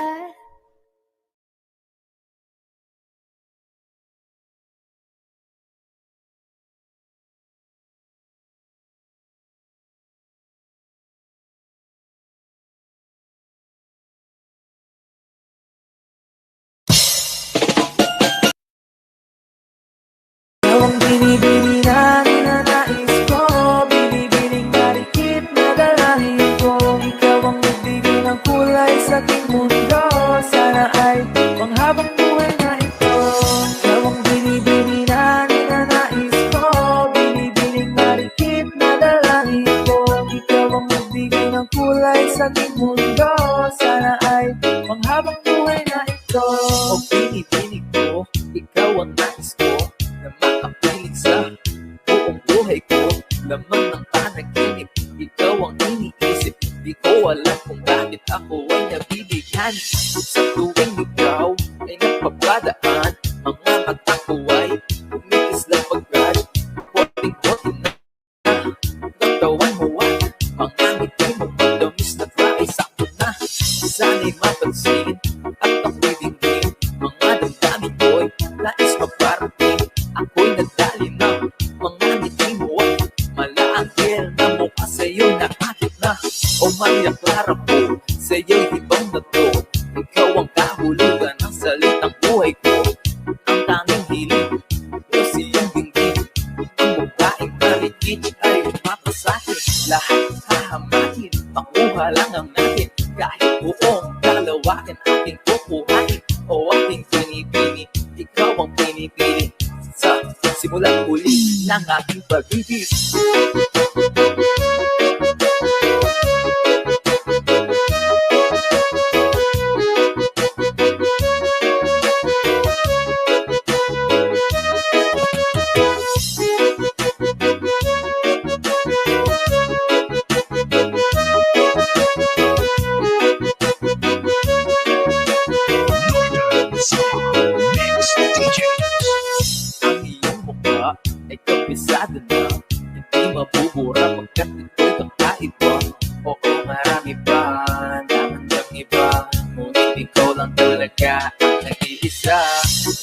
Ikaw ang binibini na ninanais ko, binibining marikit na dalangin ko. Ikaw ang nagbigay ng kulay sa aking mundo, sana ay panghabang buhay na ito. Ikaw ang binibini na ninanais ko, binibining marikit na dalangin ko. Ikaw ang nagbigay ng kulay sa aking mundo, sana ay panghabang buhay na ito. O binibining ko, ikaw ang nais ko, na makapiling sa buong buhay ko. Laman ng panaginip, ikaw ang iniisip. Di ko alam kung bakit ako ay nabibigyan. Sa tuwing ikaw ay napapadaan, mga mata ko ay kumikislang pagkat konting-konti na katawan mo at mga ngiti mo madamis na try. Sakto na, sana'y mapansin at ako'y dinggin. Mga damdamin ko'y nais maparating. Ako'y nadali ng mga ngiti mo at malaanggel na mukha sa'yo na akit na. O mayaklara ko, sa'yo'y hibang na to. Ikaw ang kahulugan ng salitang buhay ko. Ang tanging hiling, kasi yung dinggin. Ang mukhaing maligid ay mapasakin. Lahat hahamakin, makuha lang ang natin. Kahit buong kalawakan ating kukuhain. O ating pinipili, ikaw ang pinipili. Sa simulang huli ng aking pag-ibig. Ang iyong mukha ay kabisado na, hindi mabubura pagkat ito'y kakaiba. Oo, marami pa naman ng iba, ngunit ikaw lang talaga ang nag-iisa.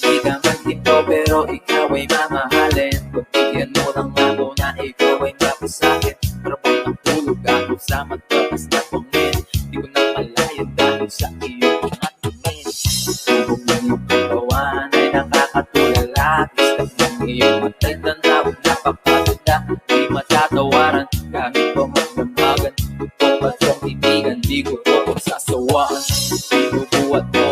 Di naman ito pero ikaw ay mamahalin. Pagbigyan mo lang ako na ikaw ay napasakin. Trabang ng tulog ako sa matapas na pangin. Di ko na malaya dahil sa iyong mga tingin. Tubog ng iyong katawan ay nakakatulala. Istak ng iyong matay tanaw, napapagod na di matatawaran. Kahit pa magdamagan, itong batong ibigan, di ko ito pagsasawaan. Binubuhat mo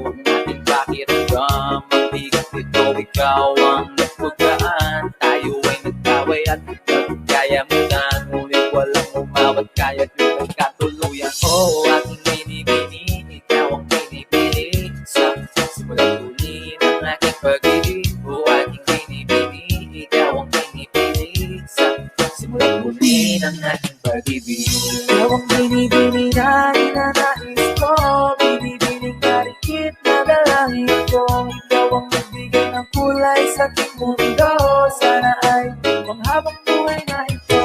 ang ating pakiramdam. Ang bigat ito, ikaw ang nagpagaan. Tayo ay nagkaway at nagkaya mo na, ngunit walang umawat kaya't yung nagkatuluyan. Oh, aking binibini, ikaw ang binibini. Sa simulang huli ng aking pag-ibig. Oh, aking binibini, ikaw ang binibini. Sa simulang huli ng aking pag-ibig. Ikaw ang binibini na ninanais ko, binibining marikit na dalangin ko. Ikaw ang nagbigay ng kulay sa aking mundo, sana ay panghabang buhay na ito.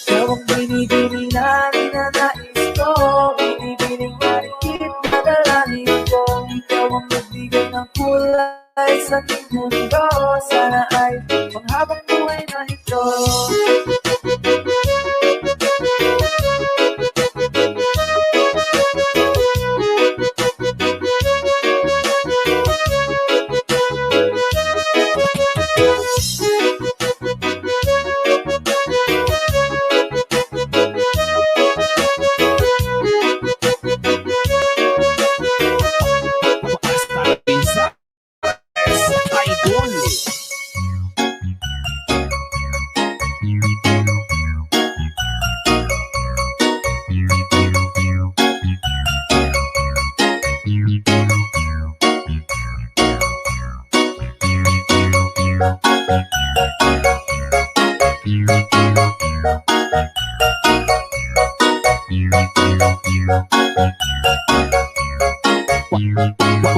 Ikaw ang binibini na ninanais ko, binibining marikit na dalangin ko. Ikaw ang nagbigay ng kulay sa aking mundo, sana ay panghabang buhay na ito.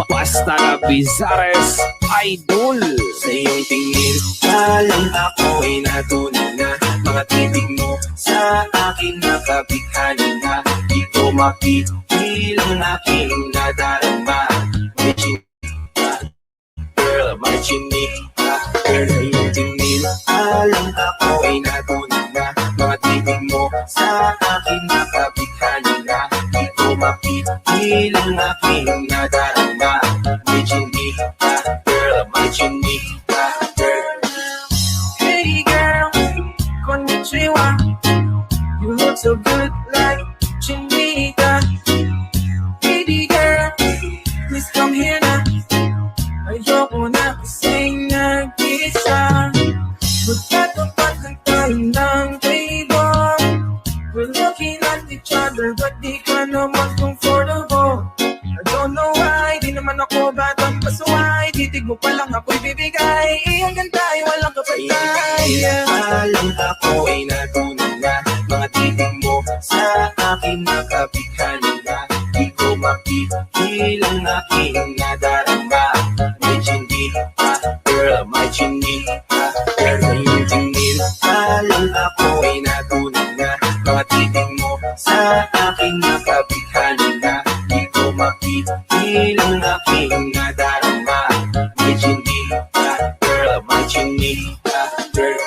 Basta na Bizares Idol. Sa iyong tingin, alam ako ay natunan na. Mga titig mo sa akin nakabighani na. Di ko mapipil ang aking nadarama. May chinika, girl, may chinika. Girl, sa iyong tingin, alam ako ay natunan na. Mga titig mo sa akin nakabighani na. Di ko mapipil ang aking nadarama. May chinika, girl, may chinika, girl. Hey girl, konnichiwa. You look so good like chinika. Hey girl, please come here na. Ayoko na kasing nag-isa. Magkatapat lang tayo ng table. We're looking at each other but di ka naman comfortable. I don't know why, di naman ako batang pasuway. Titig mo pa lang ako'y bibigay. Hanggang tayo walang kapatay. Alam ako ay natunan na. Mga titig mo sa akin nakabighani na. Di ko mapipil ang aking nadarama. May chinika, girl, may chinika. Girl, sa iyong tingin, alam ako ay natunan na. Mga titig mo sa akin nakabighani na. Di ko mapipil ang aking nadarama. May chinika, girl, may chinika, girl.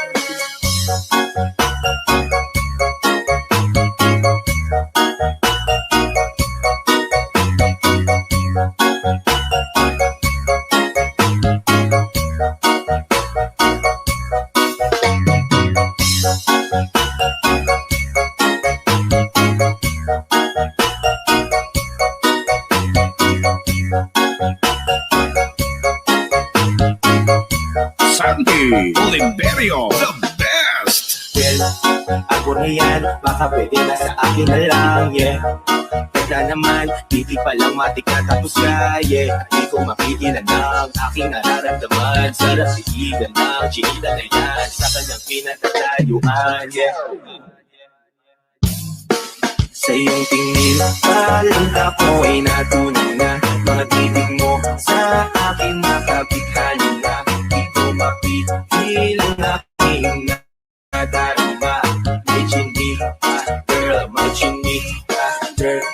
Sandy Oliverio, the best. Well, ako na yan, baka pwede na sa akin na lang, yeah. Ganda naman, titig pa lang matik na tapos ka, yeah. Di ko mapigilan ang aking nararamdaman. Sarap titigan ng chinita na yan sa kanyang pinatatayuan, yeah. Sa iyong tingin, alam ako ay natunan na. Mga titig mo sa akin makabighani na. Di ko mapipil ang aking nadarama. May chinika, girl, may chinika, girl.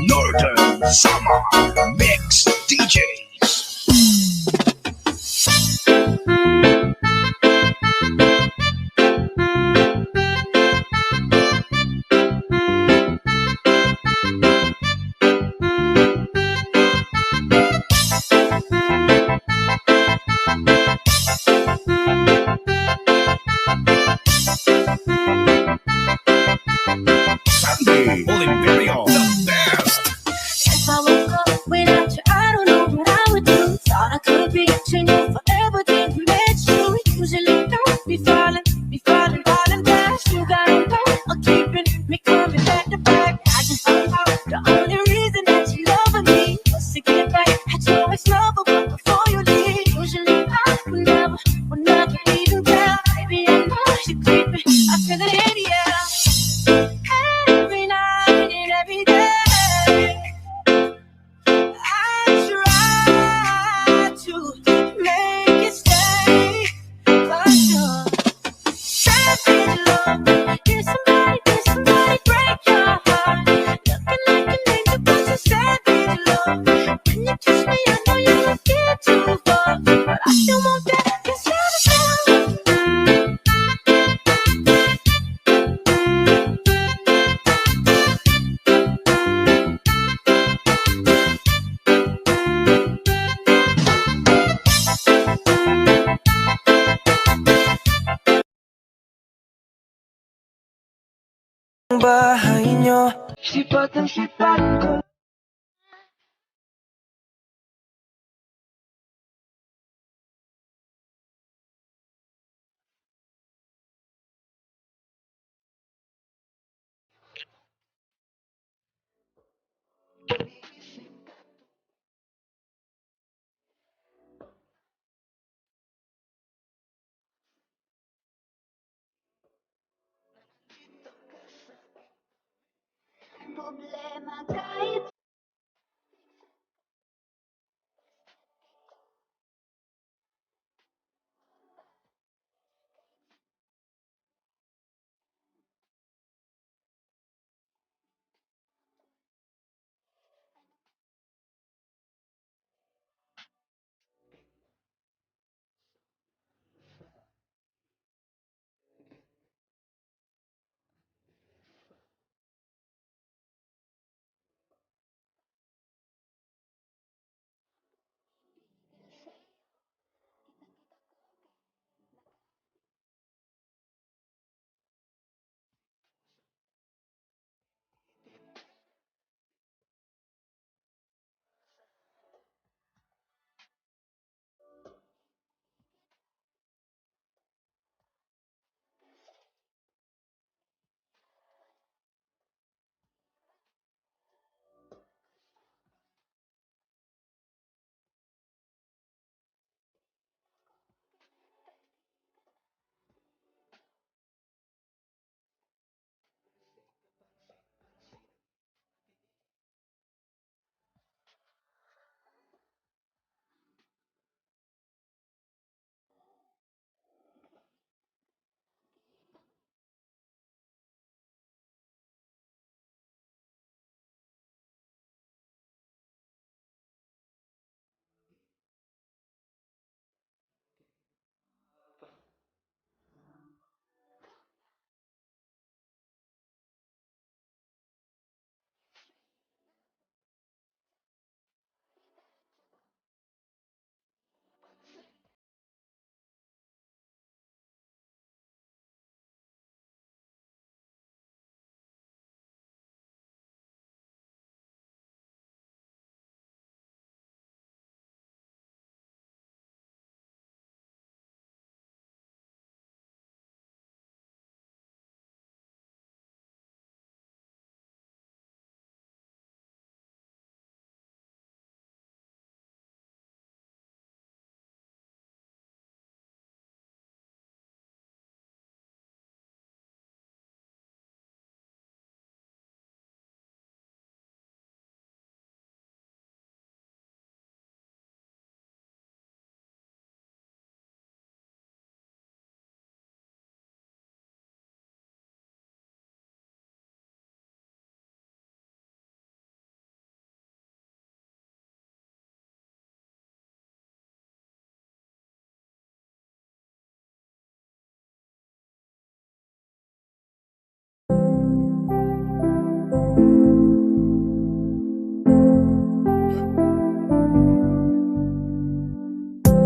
Northern Summer Mix DJs. Sandy Oliverio, the best. If I woke up without you, I don't know what I would do. Thought I could be changing forever, till we met you. Usually don't be falling fast. You got a way of keeping me coming back to back. I just found out the only reason that you love me was to get back at your ex-lover, but before you leave, usually I would never even tell. Baby, I know you're creeping. I feel it in the air. Every night and every day, I try to make it stay, but you're savage love. Did somebody break your heart? Looking like an angel, but you're savage love. When you kiss me, I know you don't get too far, but I still want that. You're savage love. Bahay nyo, sipat ang sipat ko. problema kahit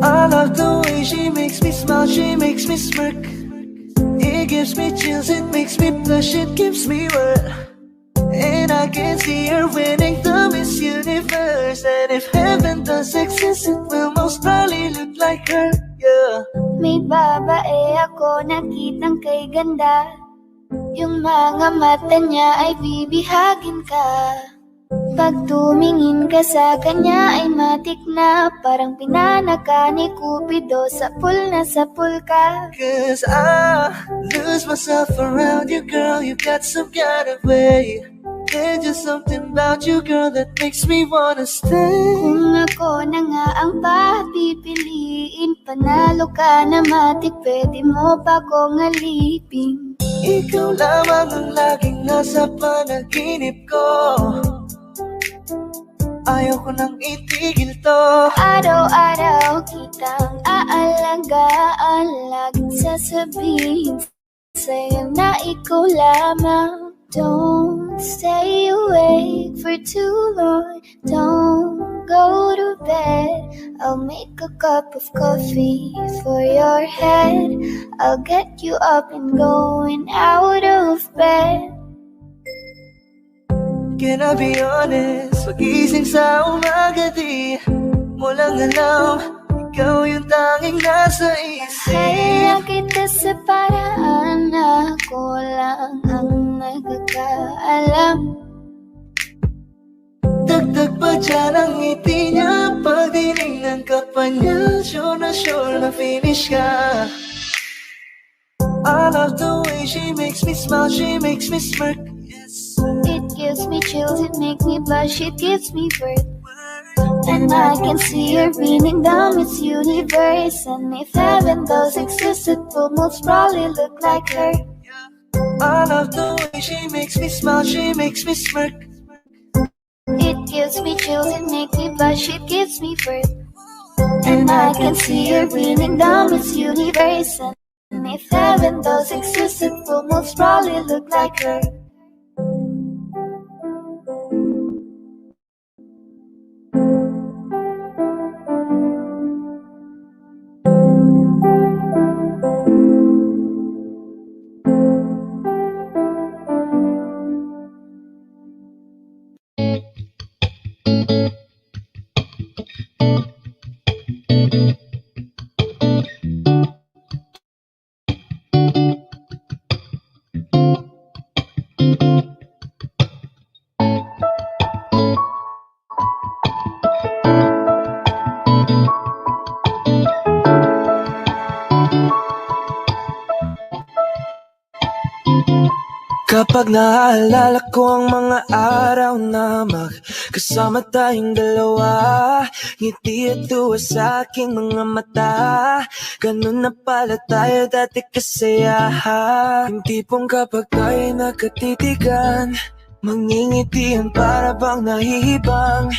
I love the way she makes me smile, she makes me smirk. It gives me chills, it makes me blush, it gives me work. And I can see her winning the Miss Universe. And if heaven does exist, it will most probably look like her, yeah. may babae ako nakitang kay ganda. Yung mga mata niya ay bibihagin ka. Pag tumingin ka sa kanya ay matik na parang pinanaka ni Cupido, sapul na sapul ka. Cause I lose myself around you, girl. You got some kind of way. There's just something about you, girl, that makes me wanna stay. Kung ako na nga ang papipiliin, panalo ka na matik, pwede mo pa kong alipin. Ikaw lamang ang laging nasa panaginip ko. Ayaw ko nang itigil to. Araw-araw kitang aalagaan, laging sasabihin sa'yo na ikaw lamang. Don't stay awake for too long, don't go to bed. I'll make a cup of coffee for your head. I'll get you up and going out of bed. Can I be honest? Pag-ising sa umaga di mo lang alam, ikaw yung tanging nasa isip. Kaya kita sa paraan, ako lang ang nagkakaalam. Dagdag pa dyan ang ngiti niya, pag dinignan ka pa niya, sure na finish ka. I love the way she makes me smile, she makes me smirk. Yes. It gives me chills, it makes me blush, it gives me birth. And I can see her raining down this universe. And if heaven does exist, it will most probably look like her. I love the way she makes me smile, she makes me smirk. It gives me chills, it makes me blush, it gives me birth. And I can see her raining down this universe. And if heaven does exist, it will most probably look like her. Kapag naaalala ko ang mga araw na magkasama tayong dalawa, ngiti at tuwa sa aking mga mata. Ganun na pala tayo dati kasaya. Yung tipong kapag tayo nagkatitigan, mangingitian para bang nahihibang.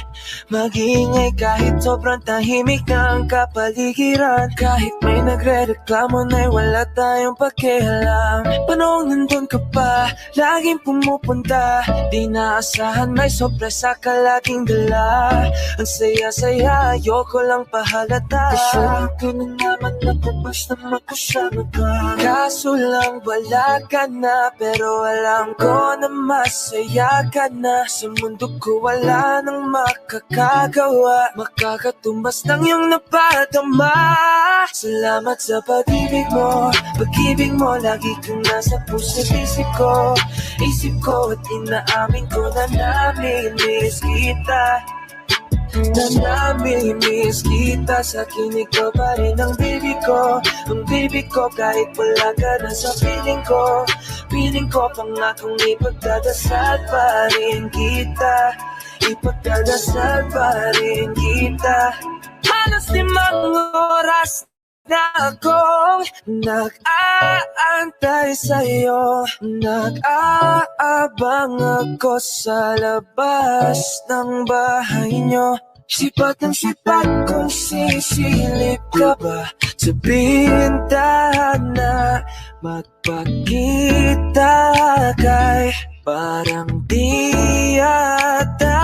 Mag-iingay kahit sobrang tahimik na ang kapaligiran. Kahit may nagre-reklamo na'y wala tayong pakialam. Panong nandun ka pa, laging pumupunta. Di naasahan may sorpresa ka laging dala. Ang saya-saya, ayoko lang pahalata. Kasya ko na naman natapos na magkasama ka. Kaso lang wala ka na, pero alam ko na masaya ka na. Sa mundo ko wala nang makakagawa. Makakatumbas ng iyong napadama. Salamat sa pag-ibig mo. Pag-ibig mo lagi kang nasa puso't isip ko. Isip ko at inaamin ko na namimiss kita. Na namimiss kita. Sa kinig ko pa rin ang baby ko. Ang baby ko kahit wala ka na sa piling ko. Piling ko pangakong ipagdadasal pa rin kita. Ipagdadasal pa rin kita. Halos 5 oras na akong nag-aantay sa'yo. Nag-aabang ako sa labas ng bahay nyo. Sipat ng sipat kung sisilip ka ba sa bintana. Magpakita kay parang di yata.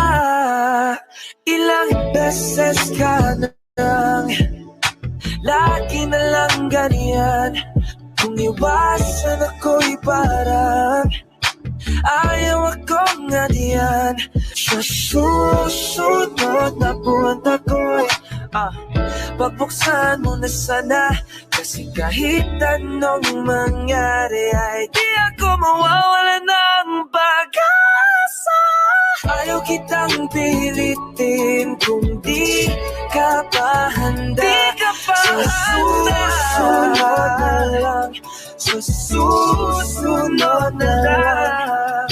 Ilang beses ka nang lagi na lang ganyan. Kung iwasan ako'y parang ayaw akong ngadiyan. Sa susunod na buwan ako'y pagbuksan mo na sana. Kasi kahit anong mangyari ay di ako mawawala ng pag-asa. Ayaw kitang pilitin kung di ka pa handa. Sa susunod na lang. Sa susunod na lang.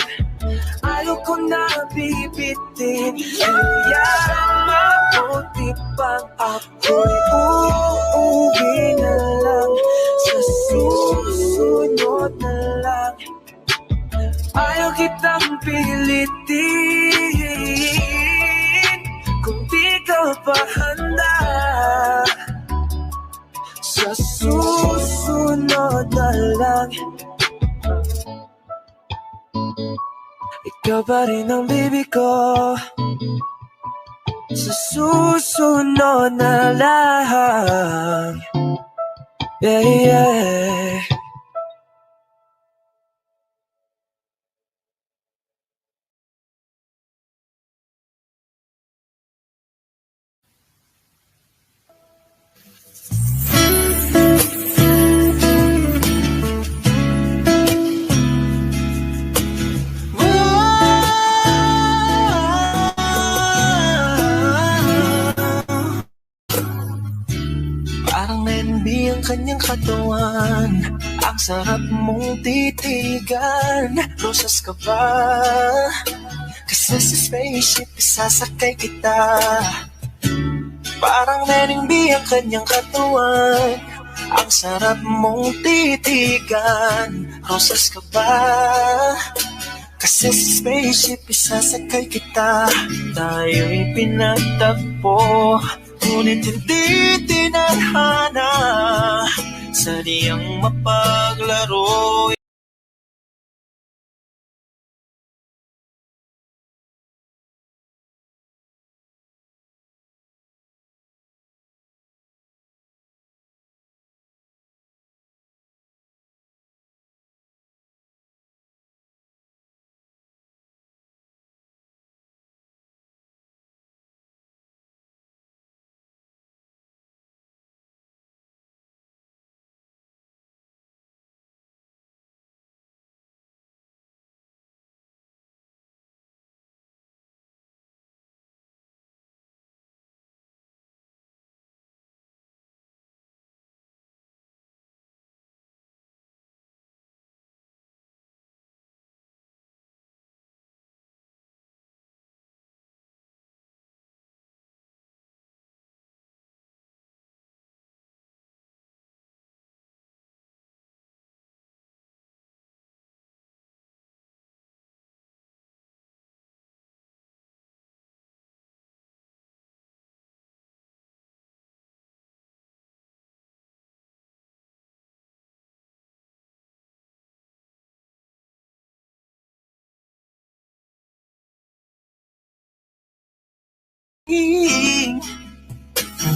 Ayaw ko na bibitin. Kaya mabuti pang ako'y uuwi na lang. Sa susunod na lang. Ayaw kitang pilitin kung di ka pa handa. Sa susunod na lang. Ikaw pa rin ang baby ko. Sa susunod na lang. Yeah, yeah. Parang Parang NB ang kanyang katawan, ang sarap mong titigan. Rosas ka ba? Kasi sa spaceship isasakay kita. Parang NB ang kanyang katawan, ang sarap mong titigan. Rosas ka ba? Kasi sa spaceship isasakay kita. Tayo'y pinagtagpo, ngunit hindi tinadhana. Sadyang mapaglaro.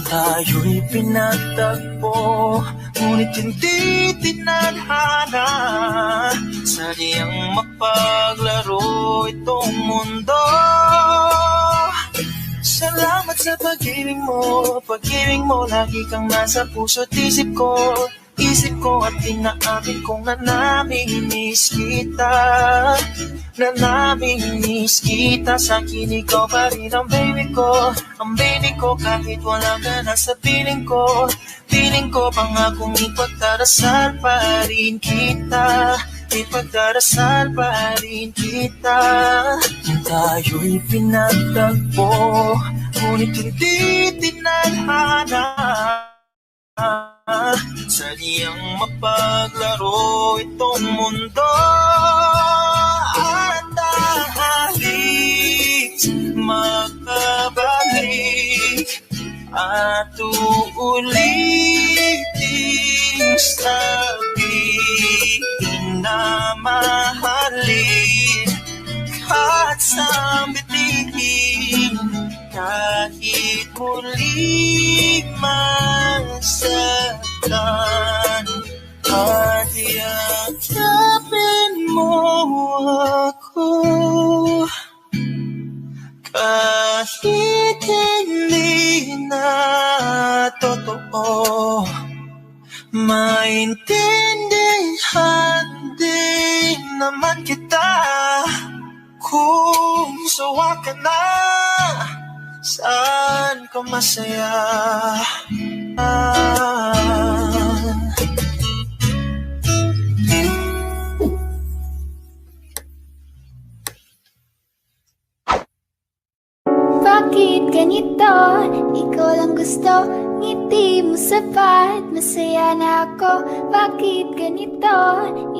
Tayo'y pinagtagpo, ngunit hindi tinadhana. Sadyang mapaglaro itong mundo. Salamat sa pag-ibig mo, lagi kang nasa puso't isip ko. Isip ko at inaamin kong namimiss kita. Namimiss kita. Sa'kin ikaw pa rin ang baby ko. Ang baby ko kahit wala ka na sa piling ko. Piling ko pangakong ipagdarasal pa rin kita. Ipagdarasal pa rin kita. Tayo'y pinagtagpo, ngunit hindi tinadhana. Sadyang mapaglaro itong mundo. At halik makabalik at uulitin sabihin na mahalin at sambitin kahit muli masaktan. At yakapin mo ako kahit hindi na totoo. Maintindihan din naman kita kung sawa ka na. Saan ka masaya? Bakit ganito? Ikaw lang gusto, ngiti mo sapat, masaya na ako. Bakit ganito?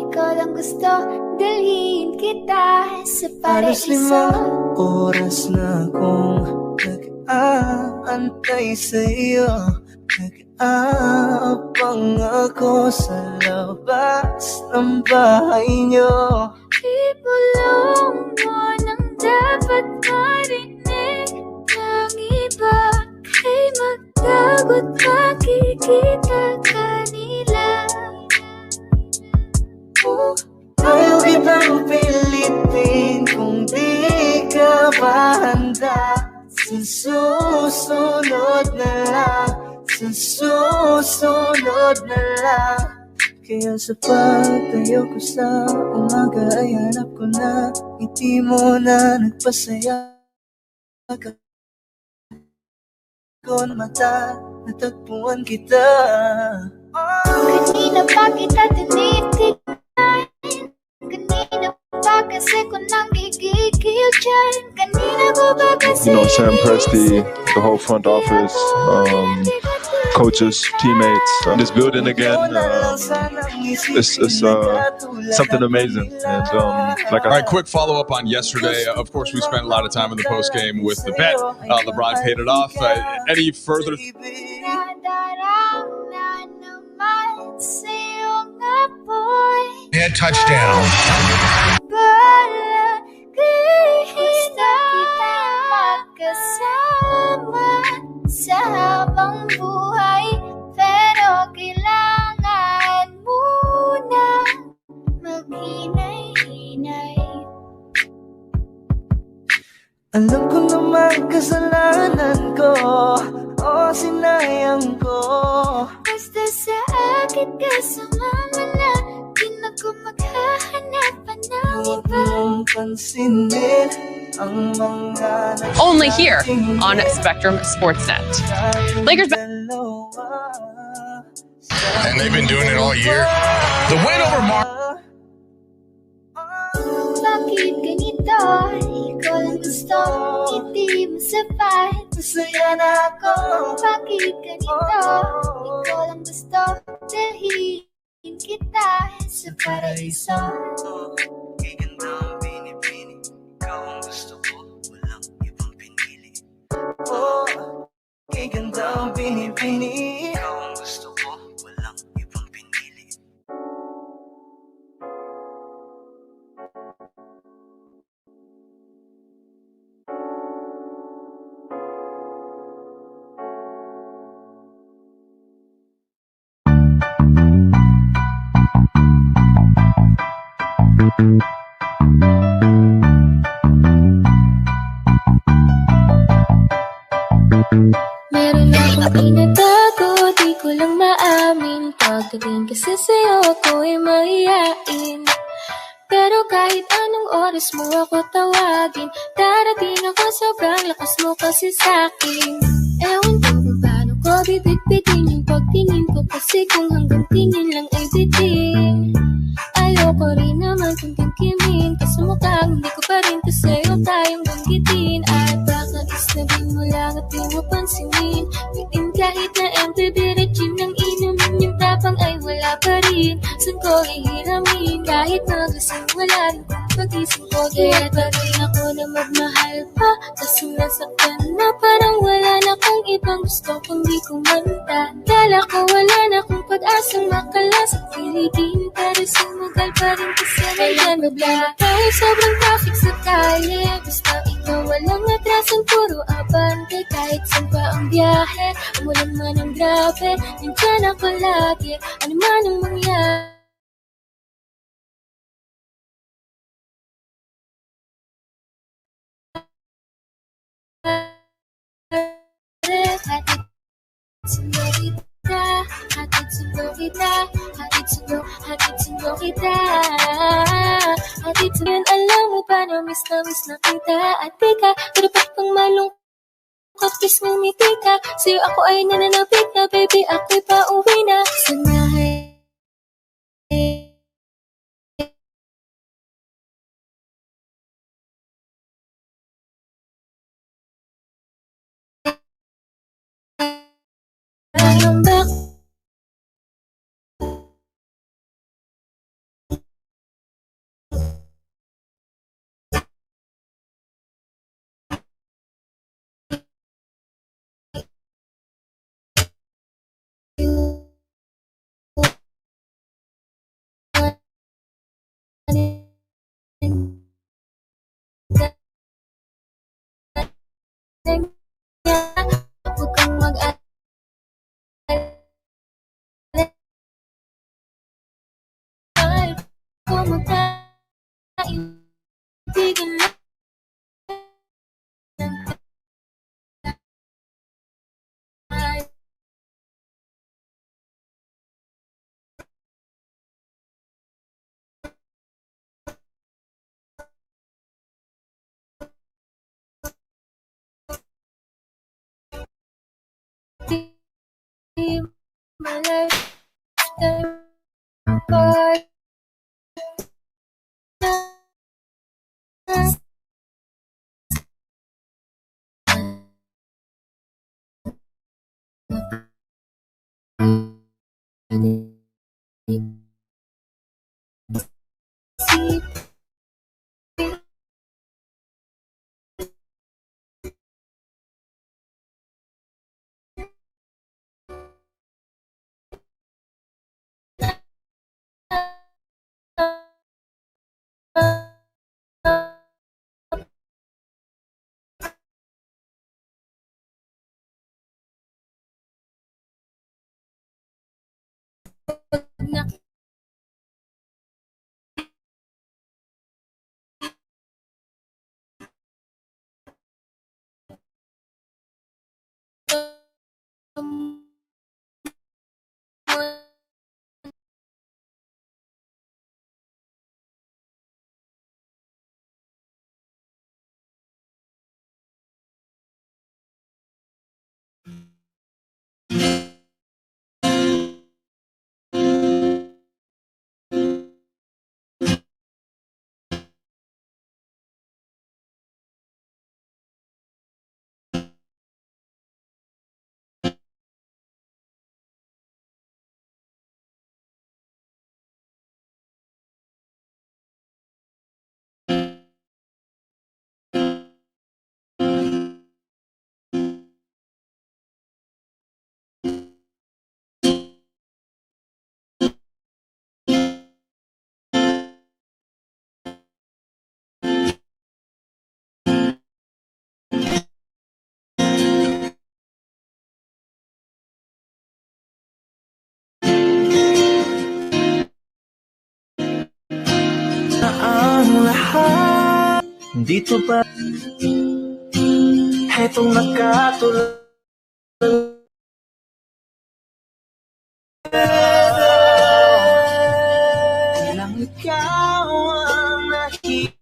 Ikaw lang gusto, dalhin kita sa paraiso. Oras na akong nag-aantay sa'yo. Nag-aabang ako sa labas ng bahay niyo. Ibulong mo nang dapat marinig ng iba. Kay magtagot makikita kanila. Ayaw kitang pilitin kung di ka ba handa. Sa susunod na lang, sa susunod na lang. Kaya sa pagtayo ko sa umaga ay hanap ko na ngiti mo na nagpasaya. Ko na mata natagpuan kita. Kanina pa kita tinitignan, kanina pa kasi ko nang gigigil dyan, kanina ko ba kasi Sam Presti, the whole front office, coaches, teammates, this building again. It's something amazing. And All right, quick follow up on yesterday. Of course, we spent a lot of time in the post game with the bet. LeBron paid it off. Any further? nadarama naman sa'yo nga boy. Head touchdown. Palagihis na kita magkasama sa habang buhay, pero kailangan muna maghinay-hinay. Alam ko naman kasalanan ko, o sinayang ko. Basta sa akin kasama mo na, di na ko maghahanap pa ng Huwag iba. mong pansinin ang mga Only here on Spectrum Sportsnet. Lakers dalawa. And they've been doing it all year. The win over Bakit ganito? Ikaw lang gusto, hindi mo sapat. Masaya na ako. Bakit ganito? Ikaw lang gusto, dalhin kita sa paraiso. Kay ganda ang binibini, ikaw ang gusto ko, walang ibang pinili. Oh, kay ganda ang binibini, ikaw ang gusto ko, walang ibang pinili. Meron akong tinatago, di ko lang maamin. Pagdating kasi sa'yo, ako'y mahihain. Pero kahit anong oras mo ako tawagin, darating ako, sobrang lakas mo kasi sa'kin. Ewan ko kung paano ko bibit-bitin yung pagtingin ko, kasi kung hanggang tingin lang ay bitin. Ayoko rin naman kung tingkimin, kasi mukhang hindi ko pa rin to sa'yo tayong banggitin. At baka isnabing mo lang at di mo pansinin, bitin kahit na empty regime ng inumin, yung tapang ay wala pa rin. Saan ko hihiramin, kahit magasing wala rin kung pagising ko. Kaya pa rin ako na magmahal pa, kasi nasaktan na parang wala na kong ibang gusto kundi kumanta. Kala ko wala na kong pag-asang makalas at piligin, pero sumugal pa rin kasi ngayon mablala tayo. Sobrang traffic sa kalye, basta ikaw walang atrasan, puro abante. Kahit saan pa ang biyahe, umulan man ang grabe, nandiyan ako lagi, ano man ang mangyari. Hatid sundo kita, hatid sundo kita. Hatid sundo, alam mo ba na miss na kita. At di ka, dapat kang malungkot, kiss ng ngiti ka. Sa'yo ako ay nananapit na, baby, ako'y pauwi na. Sanahay huwag kang mag-alala. Kung magkaibigan lang ang lahat dito pa. Hetong nakatulad lang ikaw ang nakikita.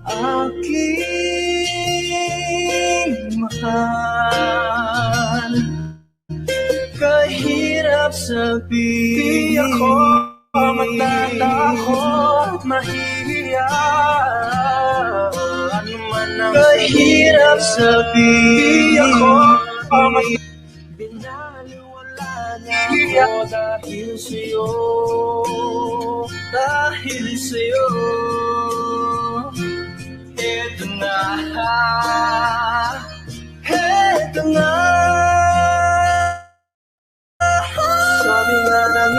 Aking mahal, kahirap sabihin. Di ako matatakot, mahihiya. Ano man ang kahirap sabihin. Di ako binaliwala niya ako dahil sa'yo. Dahil sa'yo. Heto na, heto na. Sabi nga ng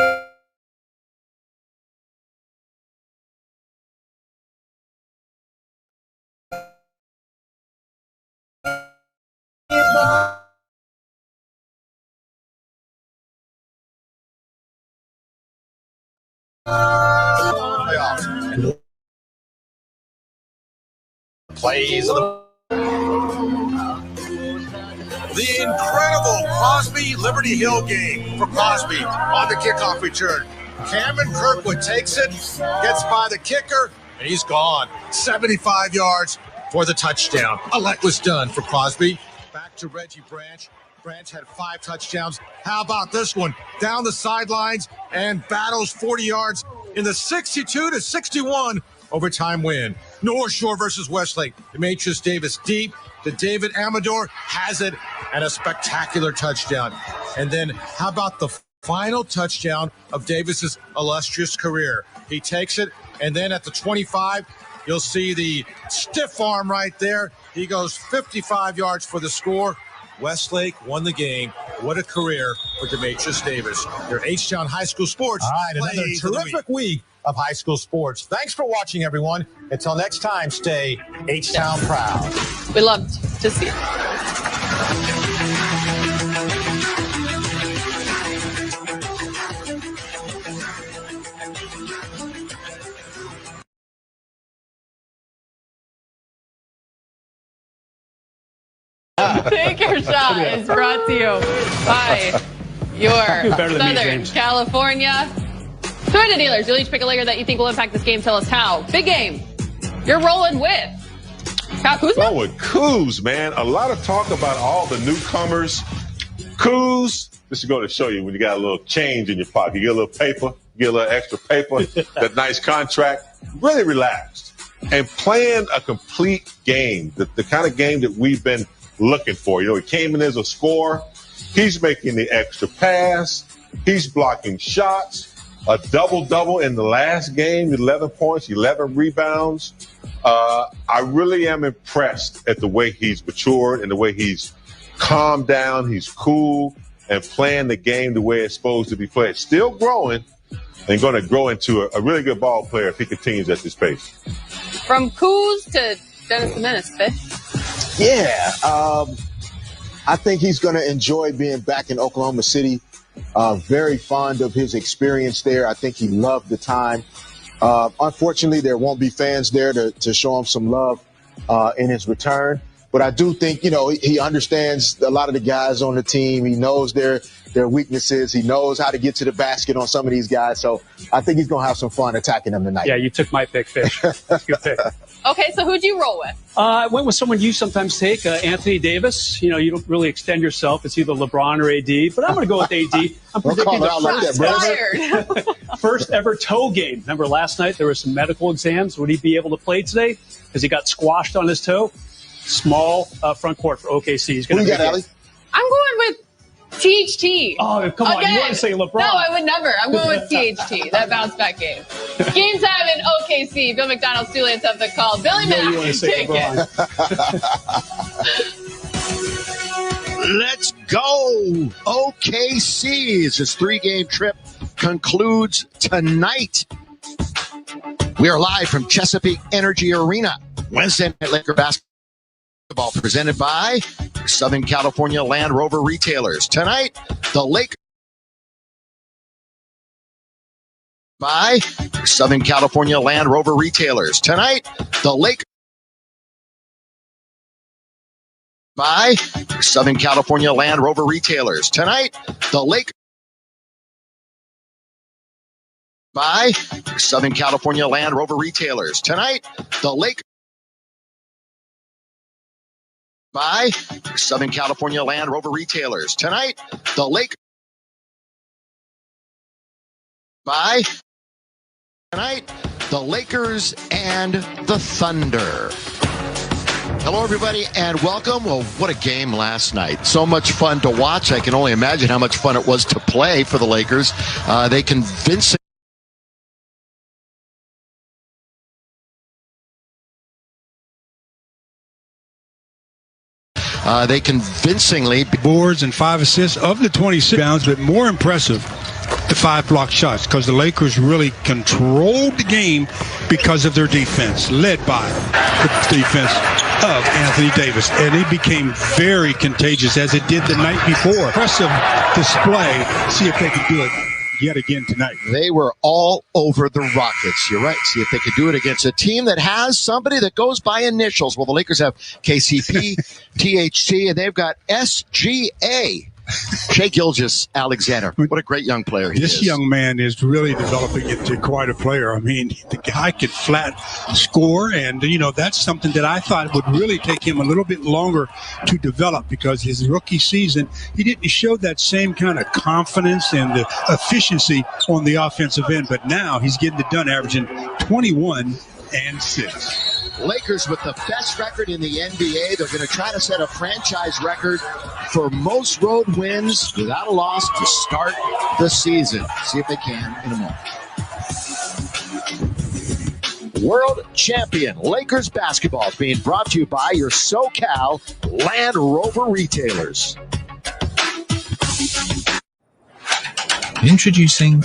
iba. Plays of the incredible Crosby Liberty Hill game for Crosby on the kickoff return. Cameron Kirkwood takes it, gets by the kicker, and he's gone. 75 yards for the touchdown. A lot was done for Crosby. Back to Reggie Branch. Branch had 5 touchdowns. How about this one? Down the sidelines and battles 40 yards in the 62-61 overtime win. North Shore versus Westlake. Demetrius Davis deep. The David Amador has it, and a spectacular touchdown. And then how about the final touchdown of Davis's illustrious career? He takes it, and then at the 25, You'll see the stiff arm right there. He goes 55 yards for the score. Westlake won the game. What a career for Demetrius Davis. Your H-Town High School Sports. All right, another terrific week of high school sports. Thanks for watching, everyone. Until next time, stay H-Town proud. We loved to see it. Take Your Shot is brought to you by your Southern California Toyota dealers. You'll each pick a Laker that you think will impact this game. Tell us how. Big game. You're rolling with Kuzma? Well, with Kuz, man. A lot of talk about all the newcomers. Kuz, this is going to show you when you got a little change in your pocket. You get a little paper, you get a little extra paper, that nice contract. Really relaxed and playing a complete game, the kind of game that we've been looking for. You know, he came in as a scorer. He's making the extra pass. He's blocking shots. A double-double in the last game, 11 points, 11 rebounds. I really am impressed at the way he's matured and the way he's calmed down. He's cool and playing the game the way it's supposed to be played. Still growing and going to grow into a really good ball player if he continues at this pace. From Kuz to Dennis the Menace, Fish. Yeah, I think he's going to enjoy being back in Oklahoma City. Very fond of his experience there. I think he loved the time. Unfortunately, there won't be fans there to show him some love in his return. But I do think, you know, he understands a lot of the guys on the team. He knows their weaknesses. He knows how to get to the basket on some of these guys. So I think he's going to have some fun attacking them tonight. Yeah, you took my pick, Fish. Good pick. Okay, so who'd you roll with? I went with someone you sometimes take, Anthony Davis. You know, you don't really extend yourself. It's either LeBron or AD, but I'm going to go with AD. I'm predicting the first ever toe game. Remember last night there were some medical exams. Would he be able to play today? Because he got squashed on his toe. Small front court for OKC. He's going to got, Allie? I'm going with THT. Oh, come on. You want to say LeBron. No, I would never. I'm going with THT. That bounce back game. Game time in OKC. Bill McDonald, Stu Lance have the call. Billy Mack, take it. Let's go. OKC. This 3-game trip concludes tonight. We are live from Chesapeake Energy Arena. Wednesday night Laker basketball presented by Southern California Land Rover Retailers. Tonight, the Lakers by Southern California Land Rover Retailers. Tonight, the Lakers by Southern California Land Rover Retailers. Tonight, the Lakers by Southern California Land Rover Retailers. Tonight, the Lakers by Southern California Land Rover Retailers. Tonight, the Lakers by tonight, the Lakers and the Thunder. Hello, everybody, and welcome. Well, what a game last night. So much fun to watch. I can only imagine how much fun it was to play for the Lakers. They convincingly boards and 5 assists of the 26 bounds, but more impressive, the 5 block shots, because the Lakers really controlled the game because of their defense, led by the defense of Anthony Davis, and it became very contagious as it did the night before. Impressive display. See if they can do it yet again tonight. They were all over the Rockets. You're right. See if they could do it against a team that has somebody that goes by initials. Well, the Lakers have KCP, THT, and they've got SGA. Shai Gilgeous-Alexander. What a great young player he is. This young man is really developing into quite a player. I mean, the guy can flat score, and, you know, that's something that I thought would really take him a little bit longer to develop, because his rookie season, he didn't show that same kind of confidence and the efficiency on the offensive end, but now he's getting it done, averaging 21 and 6. Lakers with the best record in the NBA. They're going to try to set a franchise record for most road wins without a loss to start the season. See if they can in a moment. World Champion Lakers basketball is being brought to you by your SoCal Land Rover retailers. Introducing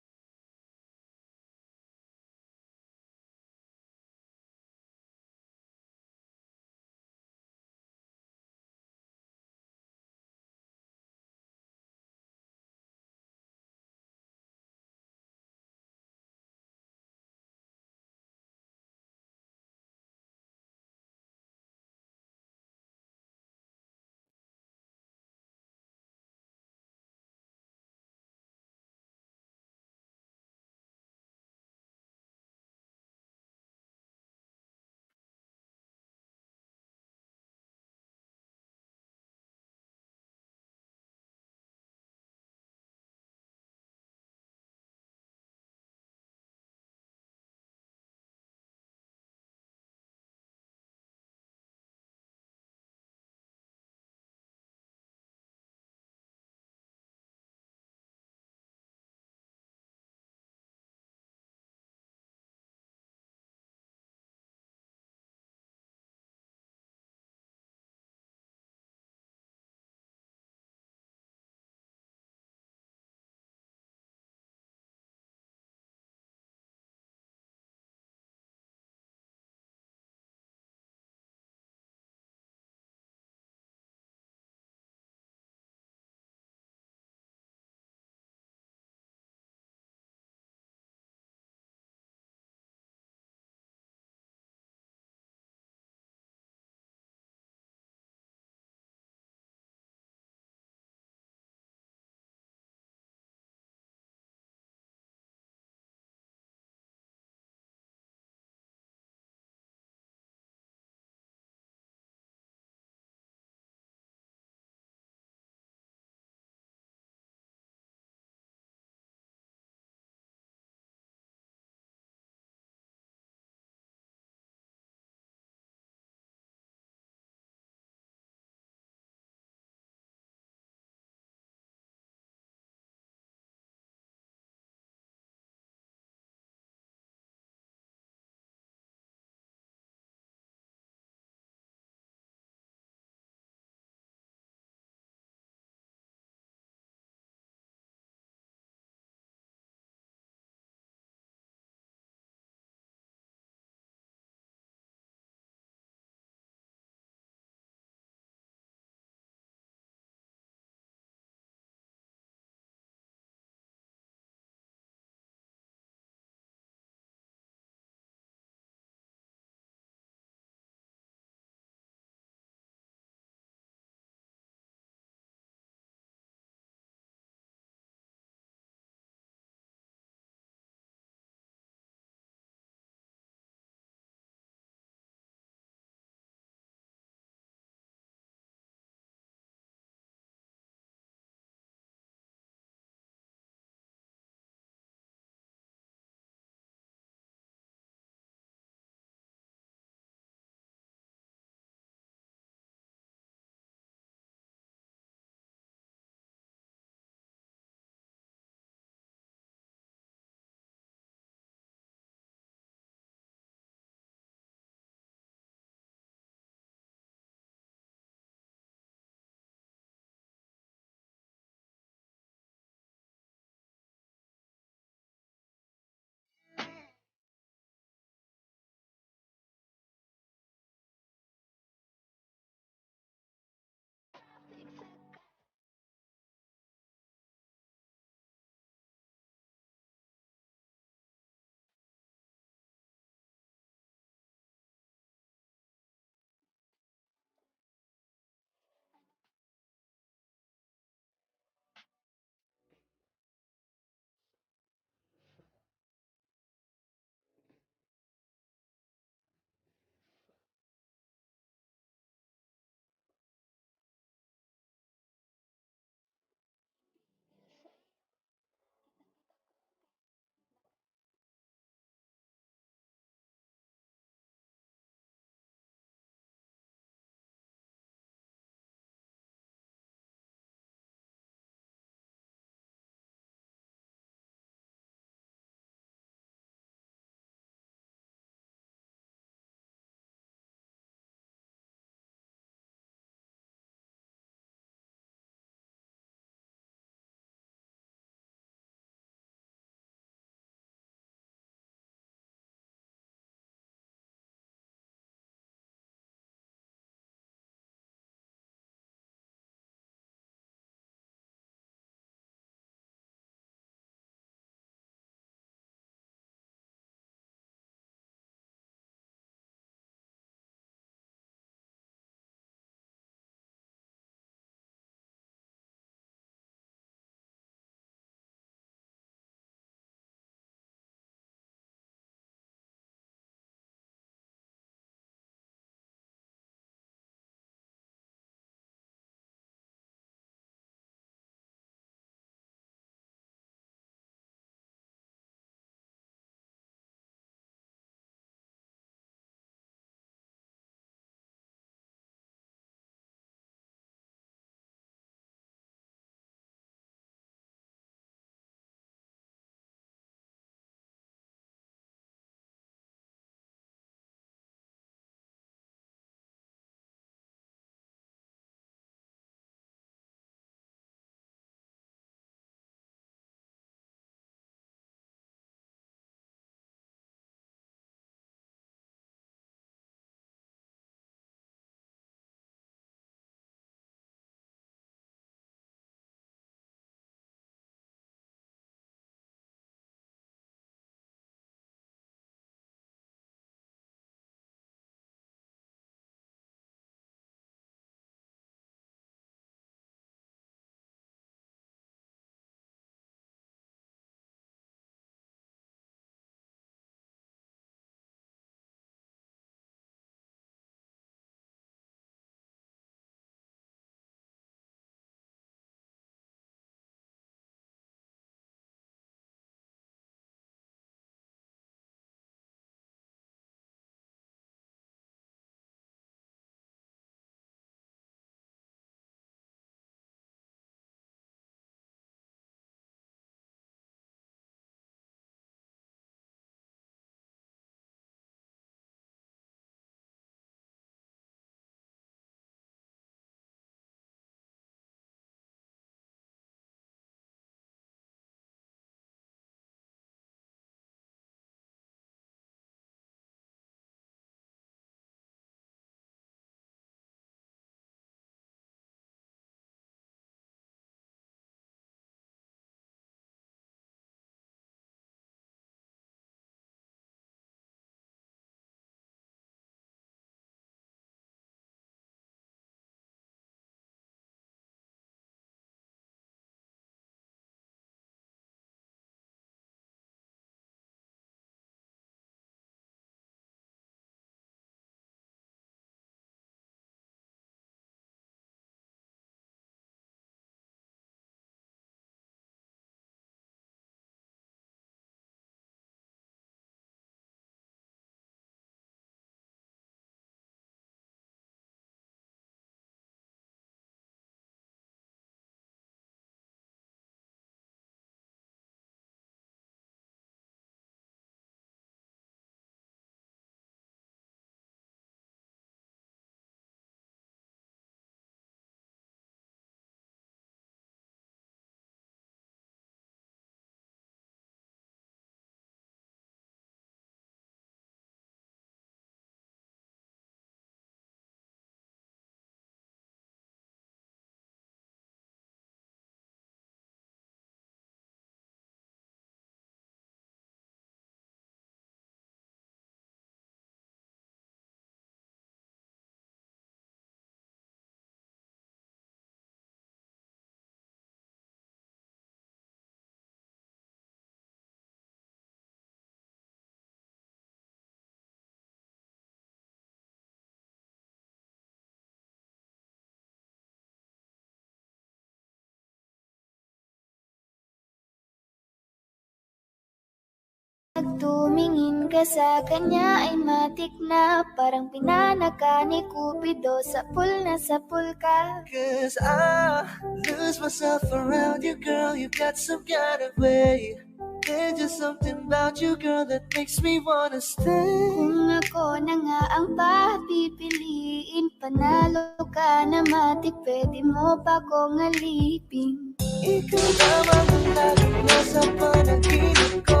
tumingin ka sa kanya ay matik na parang pinanaka ni Cupido sa pool ka. Cause I lose myself around you, girl. You got some kind of way. There's just something about you, girl, that makes me wanna stay. Kung ako na nga ang papipiliin, panalo ka na matik, pwede mo pa kong alipin. Ikaw naman ang lagi nasa panaginip ko.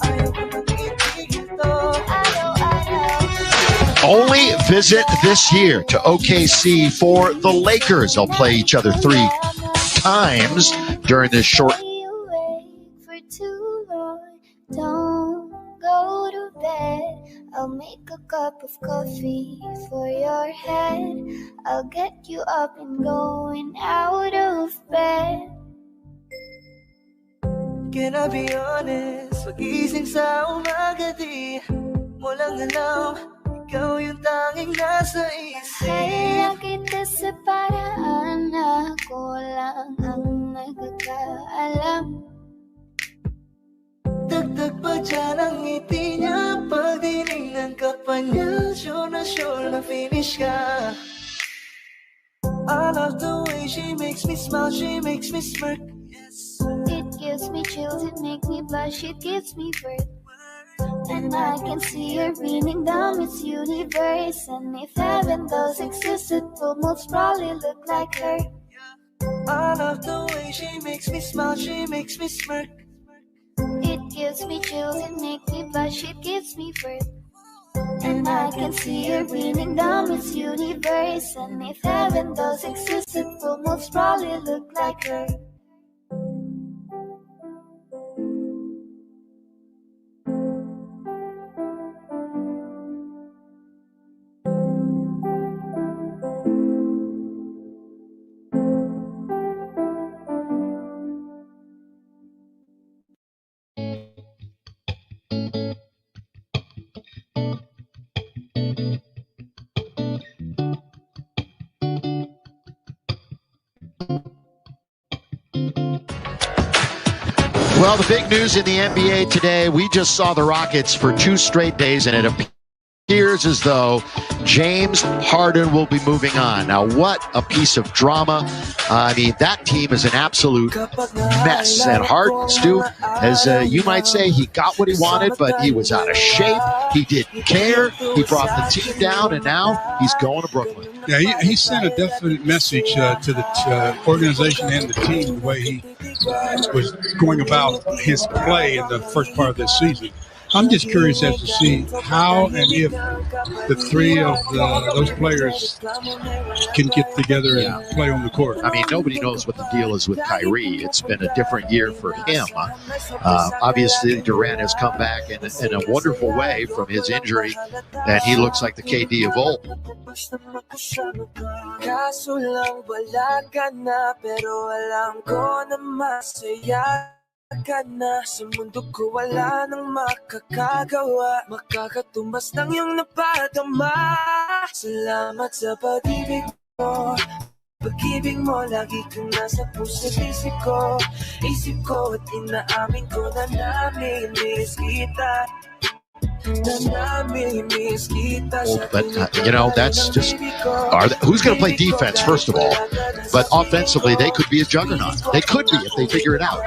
Ayaw ko nang itigil to. Only visit this year to OKC for the Lakers. They'll play each other 3 times during this short. For too long, don't go to bed. I'll make a cup of coffee for your head. I'll get you up and going out of bed. Can I be honest? Pag-ising sa umaga di mo lang alam, ikaw yung tanging nasa isip. Kaya kita sa paraan na ako lang ang nagkakaalam. Dagdag pa dyan ang ngiti niya, pag dinignan ka pa niya, sure na finish ka. I love the way she makes me smile, she makes me smirk. It gives me chills, it makes me blush, it gives me birth. And I can see her reading down Miss Universe. And if heaven does exist, it will most probably look like her. I love the way she makes me smile, she makes me smirk. It gives me chills, it makes me blush, it gives me birth. And I can see her reading down Miss Universe. And if heaven does exist, it will most probably look like her. Well, the big news in the NBA today, we just saw the Rockets for 2 straight days, and it appears as though James Harden will be moving on. Now, what a piece of drama. I mean, that team is an absolute mess. And Harden, Stu, as you might say, he got what he wanted, but he was out of shape. He didn't care. He brought the team down, and now he's going to Brooklyn. Yeah, he sent a definite message to the organization and the team the way he was going about his play in the first part of this season. I'm just curious as to see how and if the 3 of those players can get together and play on the court. I mean, nobody knows what the deal is with Kyrie. It's been a different year for him. Obviously, Durant has come back in a wonderful way from his injury, and he looks like the KD of old. Kaso lang wala ka na, pero alam ko na masaya ka na. Sa mundo ko wala nang makakagawa, makakatumbas ng iyong napadama. Salamat sa pag-ibig mo, pag-ibig mo lagi kang nasa puso't isip ko at inaamin ko na namimiss kita. But, you know, that's just... who's going to play defense, first of all? But offensively, they could be a juggernaut. They could be if they figure it out.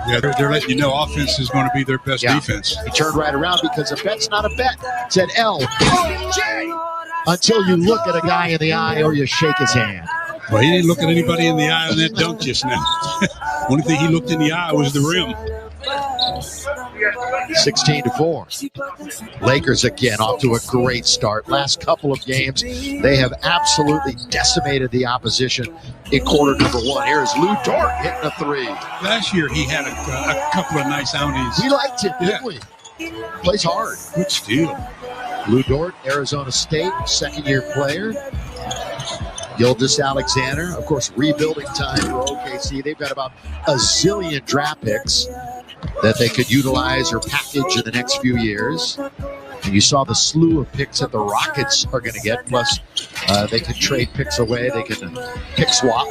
Yeah, they're letting you know offense is going to be their best defense. He turned right around because a bet's not a bet. Said L-O-J. Until you look at a guy in the eye or you shake his hand. Well, he didn't look at anybody in the eye on that dunk just now. Only thing he looked in the eye was the rim. 16-4. Lakers again off to a great start. Last couple of games, they have absolutely decimated the opposition in quarter number 1. Here's Lou Dort hitting a 3. Last year he had a couple of nice outings. We liked it, didn't we? Plays hard. Good steal. Lou Dort, Arizona State, second-year player. Gilgeous Alexander, of course, rebuilding time for OKC. They've got about a zillion draft picks that they could utilize or package in the next few years. And you saw the slew of picks that the Rockets are going to get. Plus, they can trade picks away. They can pick swap.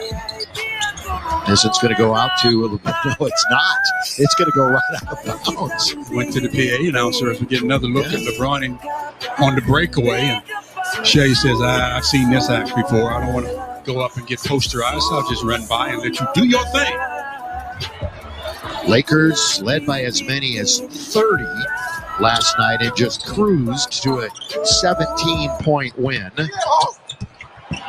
Is it's going to go out to, no, it's not. It's going to go right out of bounds. Went to the PA announcer as we get another look at LeBron on the breakaway. And Shea says, I've seen this act before. I don't want to go up and get posterized. I'll just run by and let you do your thing. Lakers led by as many as 30 last night and just cruised to a 17-point win.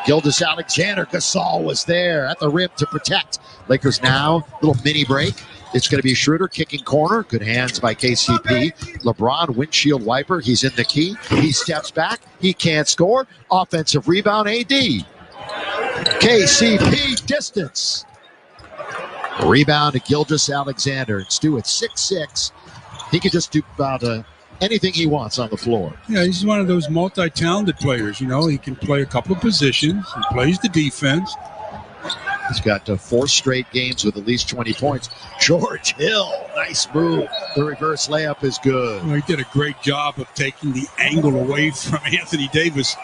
Gilgeous-Alexander, Gasol was there at the rim to protect. Lakers now, little mini break. It's going to be Schroeder kicking corner. Good hands by KCP. LeBron, windshield wiper. He's in the key. He steps back. He can't score. Offensive rebound, AD. KCP, distance. Rebound to Gilgeous-Alexander. Stu at 6'6". He can just do about anything he wants on the floor. Yeah, he's one of those multi-talented players. You know, he can play a couple of positions. He plays the defense. He's got 4 straight games with at least 20 points. George Hill, nice move. The reverse layup is good. Well, he did a great job of taking the angle away from Anthony Davis.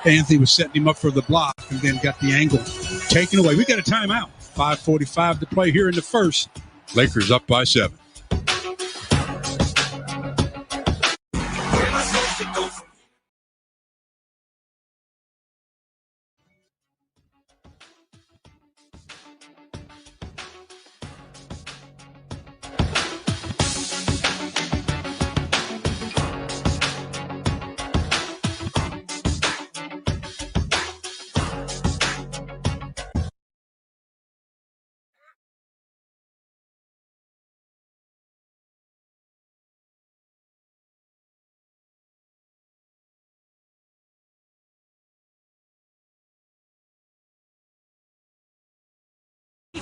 Anthony was setting him up for the block and then got the angle taken away. We got a timeout. 5:45 to play here in the first. Lakers up by 7.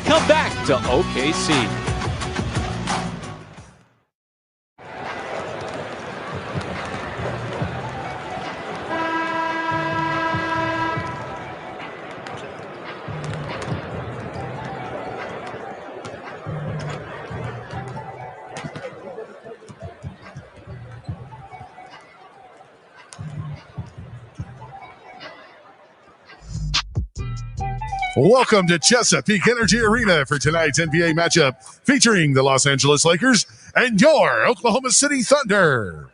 Come back to OKC. Welcome to Chesapeake Energy Arena for tonight's NBA matchup featuring the Los Angeles Lakers and your Oklahoma City Thunder.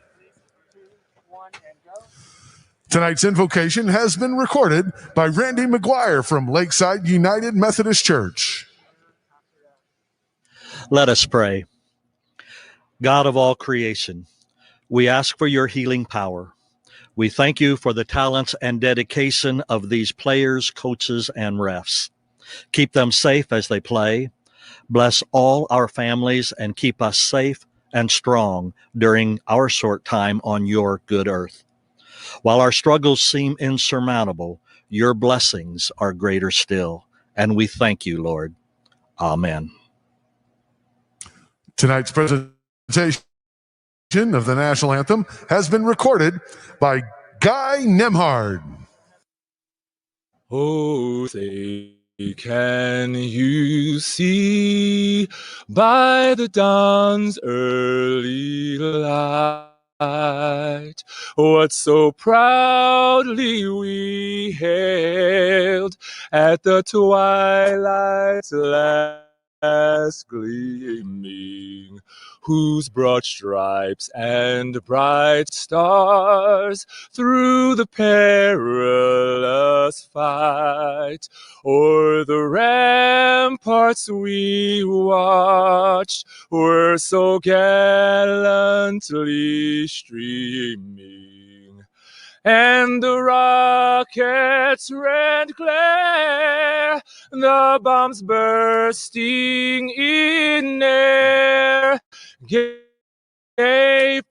Tonight's invocation has been recorded by Randy McGuire from Lakeside United Methodist Church. Let us pray. God of all creation, we ask for your healing power. We thank you for the talents and dedication of these players, coaches, and refs. Keep them safe as they play. Bless all our families and keep us safe and strong during our short time on your good earth. While our struggles seem insurmountable, your blessings are greater still. And we thank you, Lord. Amen. Tonight's presentation of the national anthem has been recorded by Guy Nemhard. Oh, say, can you see by the dawn's early light what so proudly we hailed at the twilight's last gleaming, whose broad stripes and bright stars through the perilous fight o'er the ramparts we watched were so gallantly streaming, and the rockets' red glare, the bombs bursting in air, gave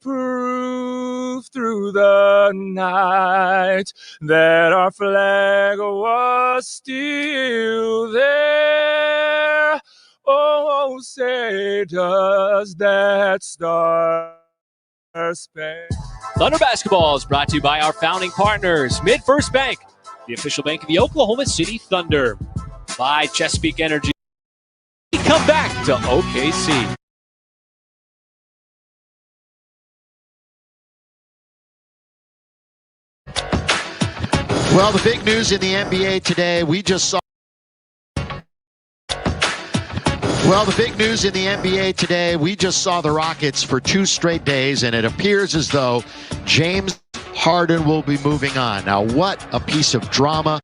proof through the night that our flag was still there. Oh, say does that star span? Thunder Basketball is brought to you by our founding partners, MidFirst Bank, the official bank of the Oklahoma City Thunder. By Chesapeake Energy. Come back to OKC. Well, the big news in the NBA today, we just saw Well, the big news in the NBA today, we just saw the Rockets for 2 straight days, and it appears as though James Harden will be moving on. Now, what a piece of drama.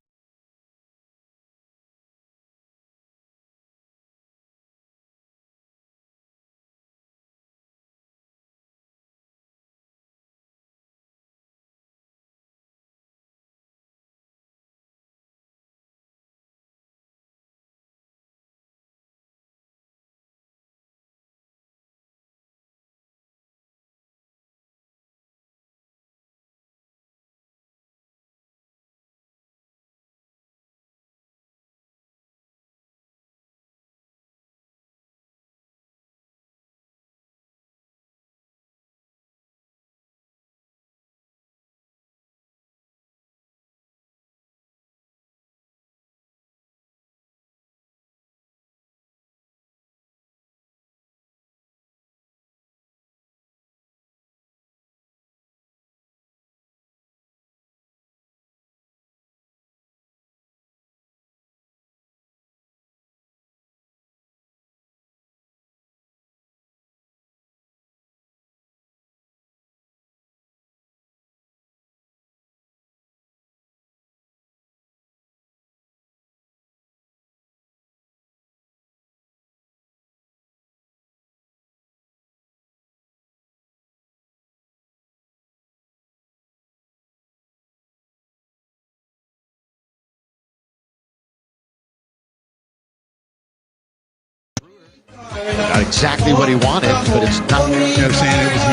Not exactly what he wanted, but it's not. I'm saying it was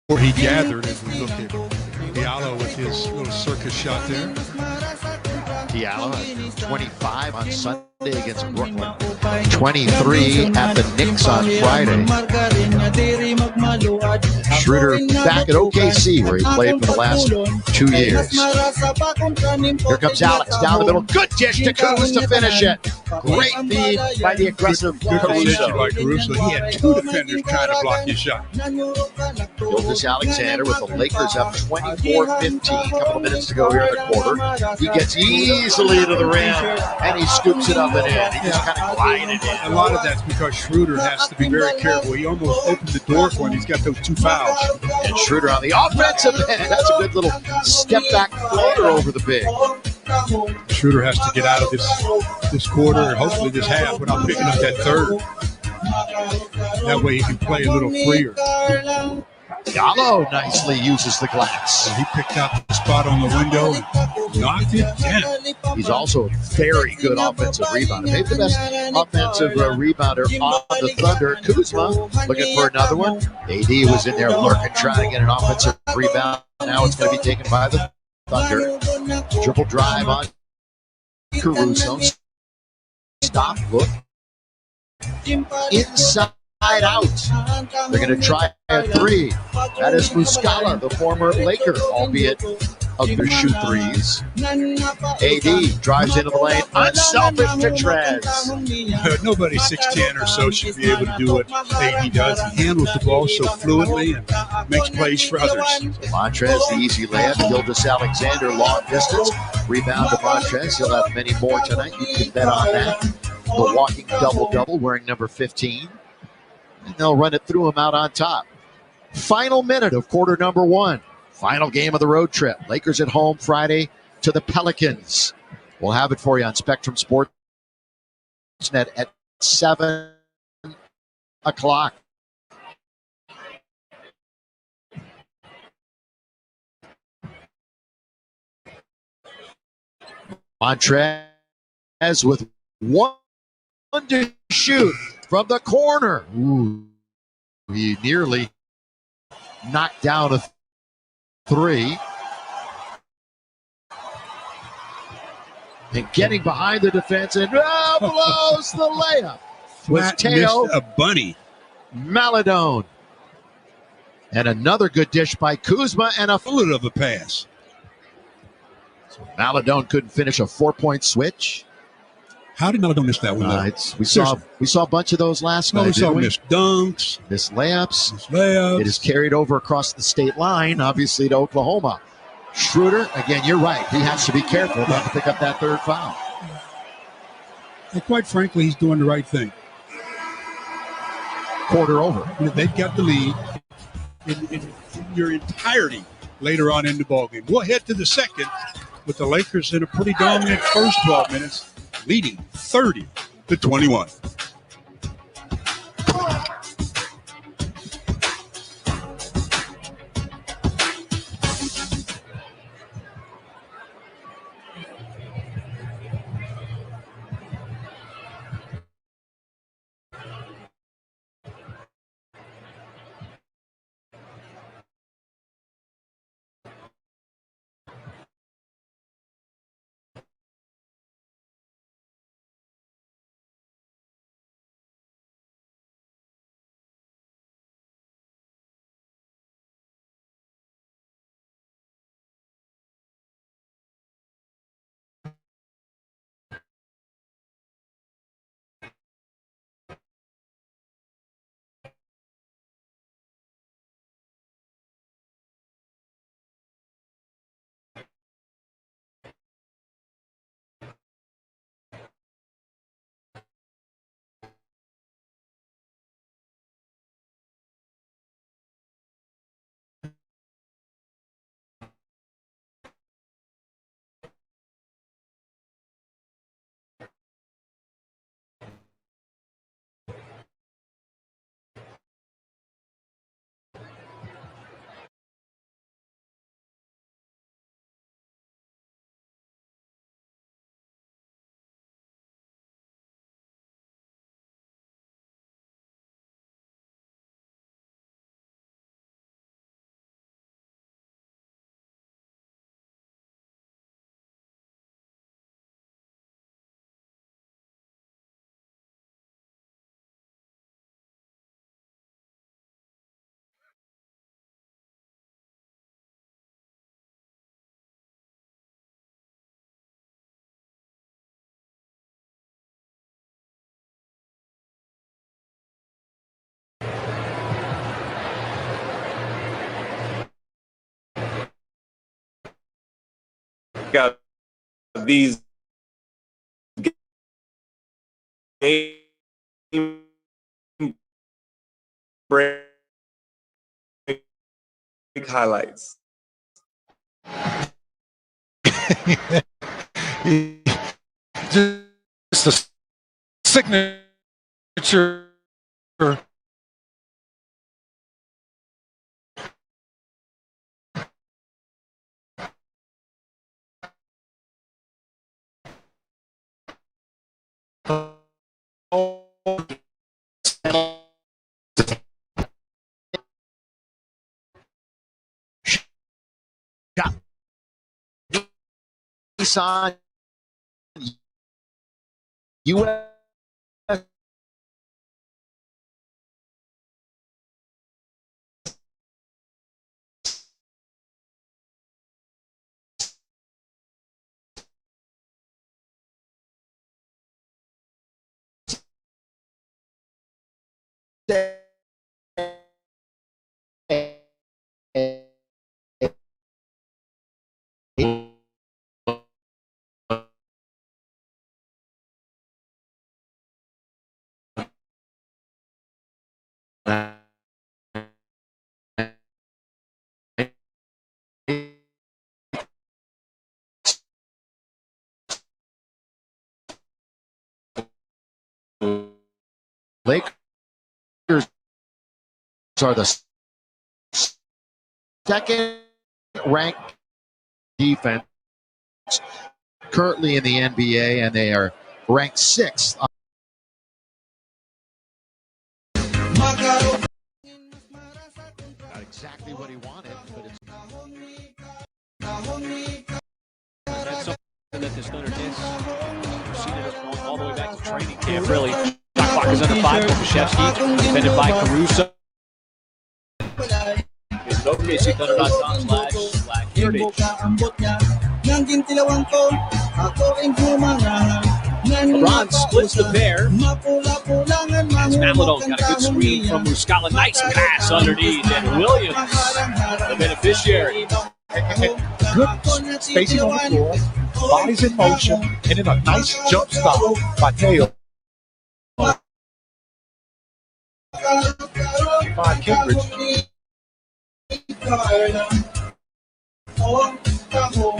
before he gathered as we looked at Diallo with his little circus shot there. Diallo had 25 on Sunday against Brooklyn. 23 at the Knicks on Friday. Schroeder back at OKC, where he played for the last 2 years. Here comes Alex down the middle. Good dish to Kuz to finish it. Great feed by the aggressive Caruso. By Caruso. He had 2 defenders trying to block his shot. Gilgeous Alexander with the Lakers up 24-15. A couple of minutes to go here in the quarter. He gets easily to the rim, and he scoops it up and in. He just kind of glided it in. A lot of that's because Schroeder has to be very careful. He almost opened the door for him. He's got those 2 fouls. And Schroeder on the offensive end. That's a good little step back floater over the big. Schroeder has to get out of this quarter and hopefully this half without picking up that third. That way he can play a little freer. Diallo nicely uses the glass. He picked out the spot on the window and knocked it down. He's also a very good offensive rebounder. Maybe the best offensive rebounder on the Thunder. Kuzma looking for another one. AD was in there lurking, trying to get an offensive rebound. Now it's going to be taken by the Thunder. Triple drive on Caruso. Stop, look. Inside out. They're going to try a 3. That is Muscala, the former Laker, albeit shoot threes. AD drives into the lane, unselfish to Trez. Nobody 6'10" or so should be able to do what AD does. He handles the ball so fluently and makes plays for others. Montrez, the easy layup. Gilgeous Alexander, long distance. Rebound to Montrez. He'll have many more tonight. You can bet on that. The walking double-double, wearing number 15. And they'll run it through him out on top. Final minute of quarter number 1. Final game of the road trip. Lakers at home Friday to the Pelicans. We'll have it for you on Spectrum Sportsnet at 7 o'clock. Montrez with 1 to shoot from the corner. Ooh, he nearly knocked down a 3. And getting behind the defense and blows the layup. Was Teo a bunny. Maladone. And another good dish by Kuzma and a little of a pass. So Maladone couldn't finish a 4-point switch. How did Maladone miss that one? We saw a bunch of those last night. We saw missed dunks, missed layups. It is carried over across the state line, obviously to Oklahoma. Schroeder, again, you're right. He has to be careful not to pick up that 3rd foul. And quite frankly, he's doing the right thing. quarter over. They've got the lead in your entirety later on in the ballgame. We'll head to the second with the Lakers in a pretty dominant first 12 minutes, leading 30-21. Got these game break highlights. Just a signature. Nissan U.S. Lakers are the second ranked defense currently in the NBA, and they are ranked sixth. Not exactly what he wanted, but it's That's something that this Thunder did. We've seen it going all the way back to training camp, really. Shot clock is under 5. Kopashevsky, defended by Caruso. It's OKC Thunder.com/Heritage. LeBron splits the pair. As Maladon's got a good screen from Muscala. Nice pass underneath. And Williams, the beneficiary. Good spacing on the floor, bodies in motion, and then a nice jump stop by Teo. Stephon Kindred.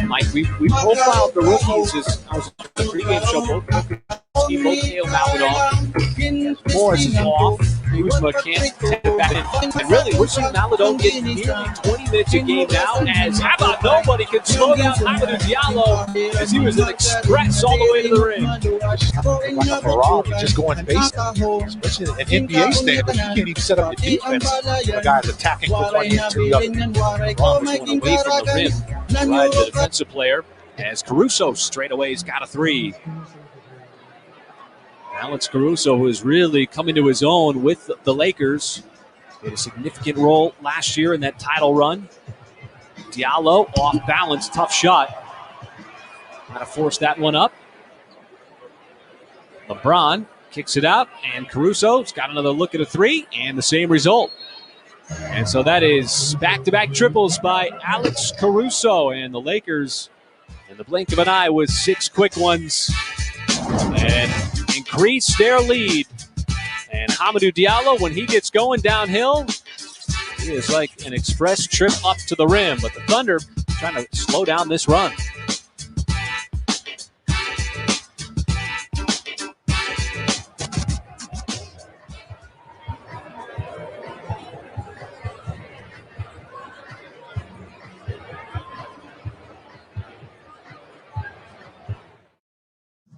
Mike, we profiled the rookies as I was at the pregame show. Both Steve O'Kale Maladon. Morris is off. Kuzma can't tap back in. And really, we're seeing Maladon get nearly 20 minutes a game now as how about nobody can slow down Hamidou Diallo as he was an express all the way to the ring. Like a Ferrari, just going basic. Especially in NBA standards, you can't even set up your defense. The guy's attacking from one end to the other. Braun was going away from the rim. Right, the defensive player as Caruso straight away has got a three. Alex Caruso, who is really coming to his own with the Lakers. He had a significant role last year in that title run. Diallo off balance, tough shot. Got to force that one up. LeBron kicks it out, and Caruso's got another look at a three, and the same result. And so that is back-to-back triples by Alex Caruso, and the Lakers, in the blink of an eye, with 6 quick ones, and increase their lead. And Hamidou Diallo, when he gets going downhill, he is like an express trip up to the rim. But the Thunder trying to slow down this run.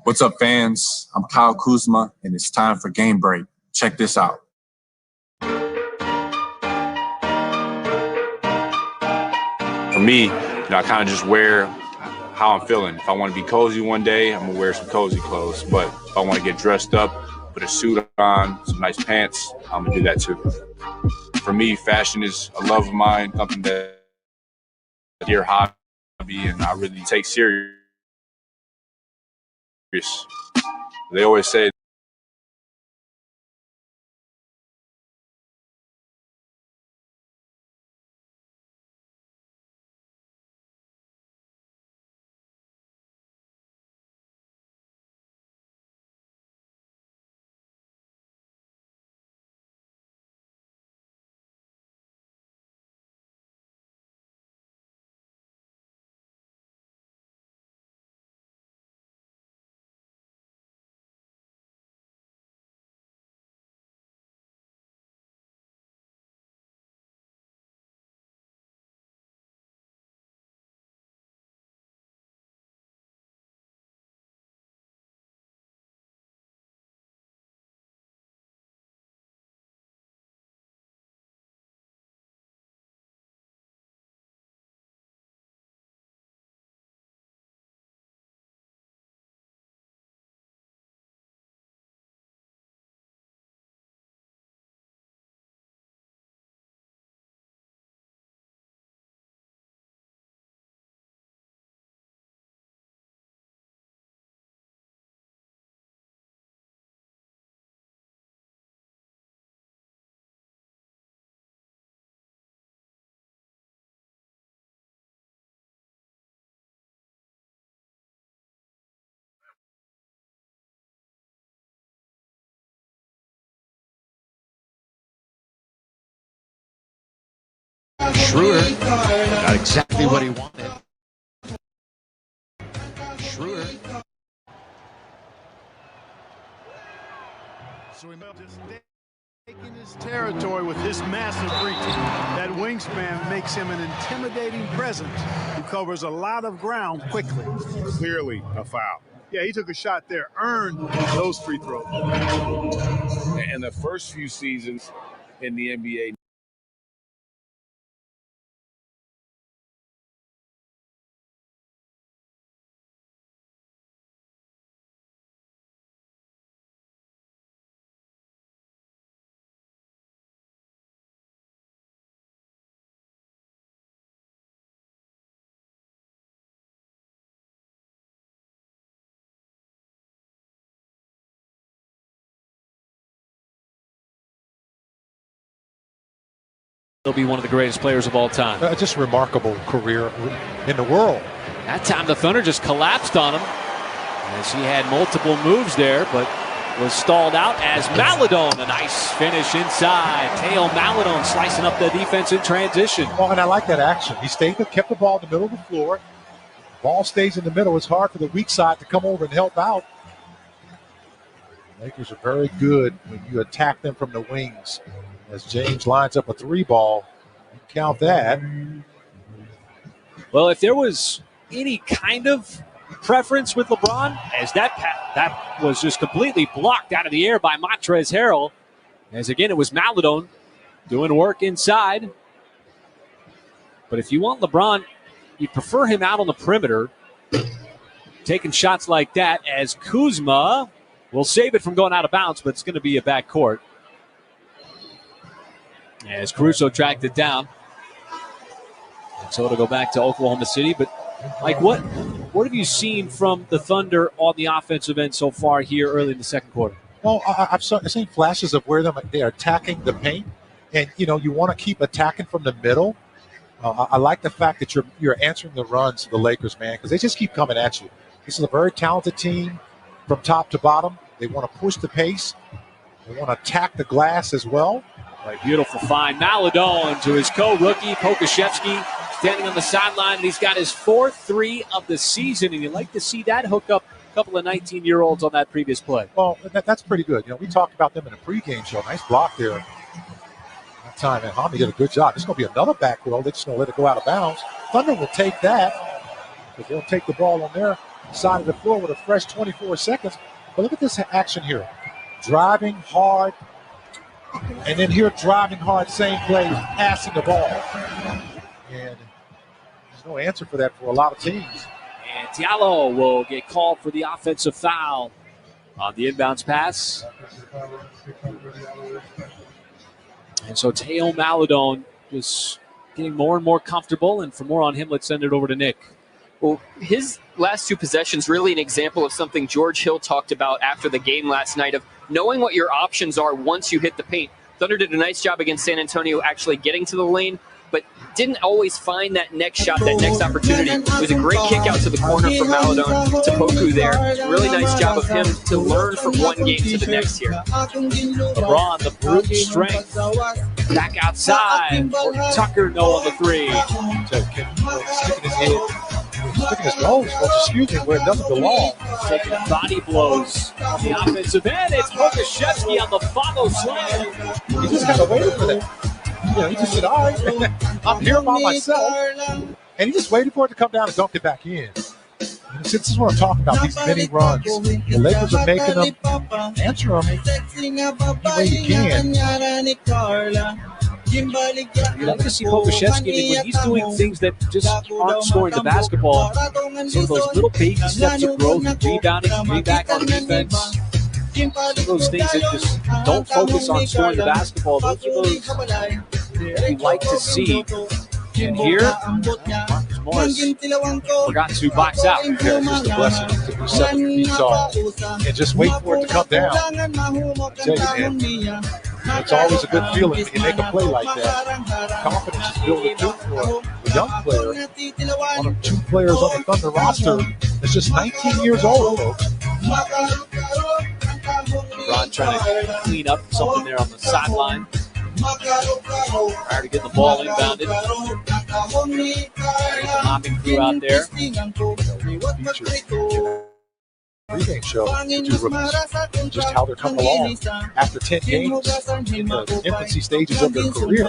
What's up, fans? I'm Kyle Kuzma, and it's time for Game Break. Check this out. For me, I kind of just wear how I'm feeling. If I want to be cozy one day, I'm going to wear some cozy clothes. But if I want to get dressed up, put a suit on, some nice pants, I'm going to do that too. For me, fashion is a love of mine, something that a dear hobby, and I really take serious. They always say Schroeder got exactly what he wanted. Schroeder. So he just taking his territory with his massive reach. That wingspan makes him an intimidating presence who covers a lot of ground quickly. Clearly a foul. Yeah, he took a shot there, earned those free throws. In the first few seasons in the NBA, He'll be one of the greatest players of all time. Just a remarkable career in the world. That time the Thunder just collapsed on him as he had multiple moves there, but was stalled out as Maladone, a nice finish inside. Teo Maladone slicing up the defense in transition. Well, and I like that action. He kept the ball in the middle of the floor. Ball stays in the middle. It's hard for the weak side to come over and help out. The Lakers are very good when you attack them from the wings. As James lines up a 3-ball, you count that. Well, if there was any kind of preference with LeBron, as that was just completely blocked out of the air by Montrezl Harrell. As again, it was Maladone doing work inside. But if you want LeBron, you prefer him out on the perimeter, taking shots like that, as Kuzma will save it from going out of bounds, but it's going to be a backcourt. As Caruso tracked it down. And so it'll go back to Oklahoma City. But, Mike, what have you seen from the Thunder on the offensive end so far here early in the second quarter? Well, I've seen flashes of where they're attacking the paint. And, you want to keep attacking from the middle. I like the fact that you're answering the runs of the Lakers, man, because they just keep coming at you. This is a very talented team from top to bottom. They want to push the pace. They want to attack the glass as well. Right, beautiful find. Maladone to his co-rookie, Pokusevski, standing on the sideline. And he's got his 4th 3 of the season, and you'd like to see that hook up a couple of 19-year-olds on that previous play. Well, that's pretty good. We talked about them in a pregame show. Nice block there. That time, and Hami did a good job. It's going to be another back roll. They're just going to let it go out of bounds. Thunder will take that, but they'll take the ball on their side of the floor with a fresh 24 seconds. But look at this action here. Driving hard, and then here driving hard, same play, passing the ball. And there's no answer for that for a lot of teams. And Diallo will get called for the offensive foul on the inbounds pass. And so Teo Maladone just getting more and more comfortable. And for more on him, let's send it over to Nick. Well, his last 2 possessions really an example of something George Hill talked about after the game last night of knowing what your options are once you hit the paint. Thunder did a nice job against San Antonio actually getting to the lane, but didn't always find that next shot, that next opportunity. It was a great kick out to the corner from Maladone to Poku there. Really nice job of him to learn from one game to the next here. LeBron, the brute strength. Back outside. Tucker, no on the 3. Sticking his head. Sticking his nose, excuse me, where it doesn't belong. Taking body blows on the offensive end. It's Pokusevski on the follow slam. He just kind of waited for that. He just said, all right, I'm here by myself. And he just waited for it to come down and dunk it back in. This is what I'm talking about, these mini runs. The Lakers are making them, answer them any way you can. You'd like to see Pokusevski when he's doing things that just aren't scoring the basketball. Some of those little baby steps of growth, rebounding, getting back on defense. Some of those things that just don't focus on scoring the basketball. Those are those that we like to see. And here, Marcus Morris forgot to box out. Yeah, it's just a blessing to be 7 feet tall and just wait for it to come down. I tell you, man, it's always a good feeling when you make a play like that. Confidence is building too for a young player. One of 2 players on the Thunder roster that's just 19 years old, folks. LeBron trying to clean up something there on the sideline. Prior to getting the ball inbounded. The hopping crew out there. Pregame show, the 2 rookies, just how they're coming along after 10 games in the infancy stages of their career.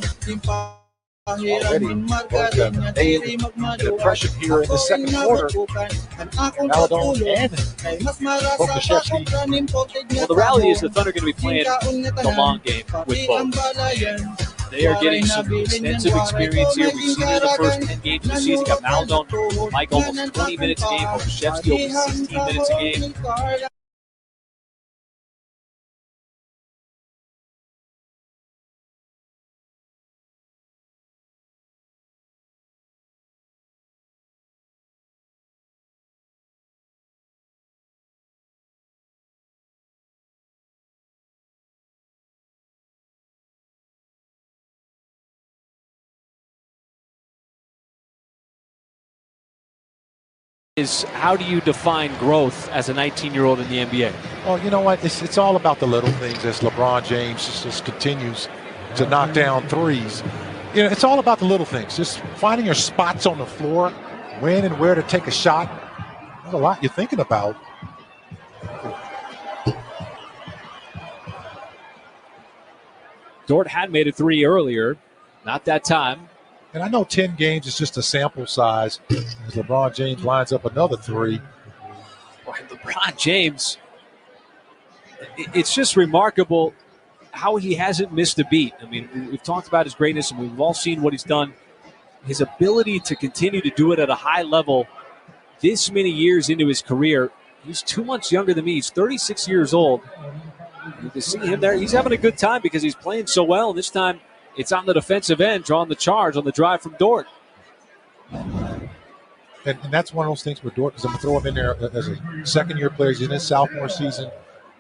Already made an impression here in the second quarter. Maladone and Pokusevski. Well, the reality is the Thunder are going to be playing the long game with both. They are getting some extensive experience here. We've seen it in the first 10 games of the season. Got Maladone, Mike, almost 20 minutes a game. Pokusevski over 16 minutes a game. is how do you define growth as a 19-year-old in the NBA? Well, you know what? It's all about the little things as LeBron James just continues to knock down threes. You know, it's all about the little things. Just finding your spots on the floor, when and where to take a shot. There's a lot you're thinking about. Dort had made a three earlier, not that time. And I know 10 games is just a sample size as LeBron James lines up another three. Boy, LeBron James, it's just remarkable how he hasn't missed a beat. I mean, we've talked about his greatness, and we've all seen what he's done. His ability to continue to do it at a high level this many years into his career. He's 2 months younger than me. He's 36 years old. You can see him there. He's having a good time because he's playing so well. And this time, it's on the defensive end, drawing the charge on the drive from Dort. And that's one of those things with Dort, because I'm going to throw him in there as a second-year player. He's in his sophomore season.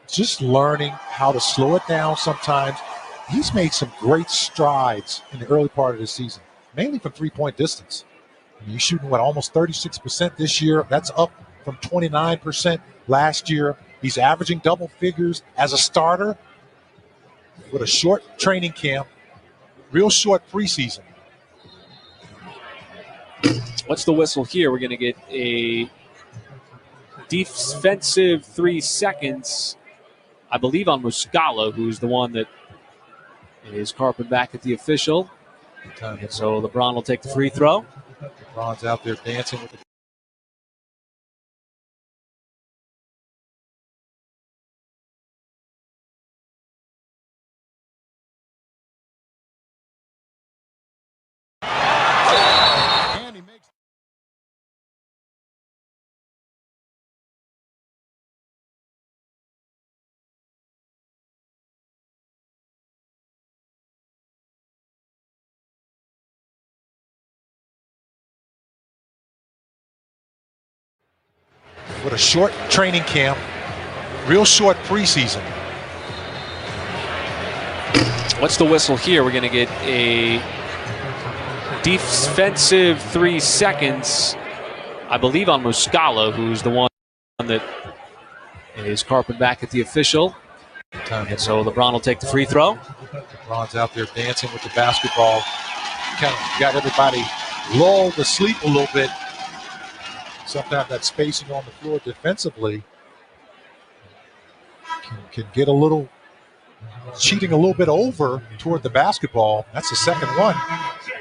Just learning how to slow it down sometimes. He's made some great strides in the early part of the season, mainly from three-point distance. I mean, he's shooting, almost 36% this year. That's up from 29% last year. He's averaging double figures as a starter with a short training camp, real short preseason. What's the whistle here? We're going to get a defensive 3 seconds, I believe, on Muscala, who's the one that is carping back at the official. And so LeBron will take the free throw. LeBron's out there dancing with the with a short training camp, real short preseason. What's the whistle here? We're going to get a defensive 3 seconds, I believe, on Muscala, who's the one that is carping back at the official. And so LeBron will take the free throw. LeBron's out there dancing with the basketball. Kind of got everybody lulled to sleep a little bit. Sometimes that spacing on the floor defensively can get a little, cheating a little bit over toward the basketball. That's the second one.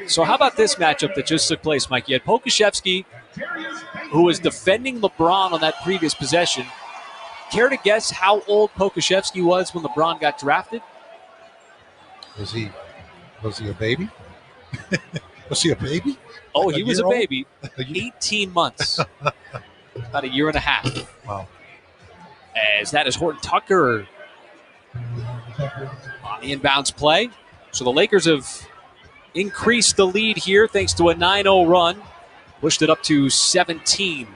So how about this matchup that just took place, Mike? You had Pokusevski, who was defending LeBron on that previous possession. Care to guess how old Pokusevski was when LeBron got drafted? Was he a baby? Was he a baby? Oh, Like he was a baby. 18 months. About a year and a half. Wow. As that is Horton Tucker on the inbounds play. So the Lakers have increased the lead here thanks to a 9-0 run. Pushed it up to 17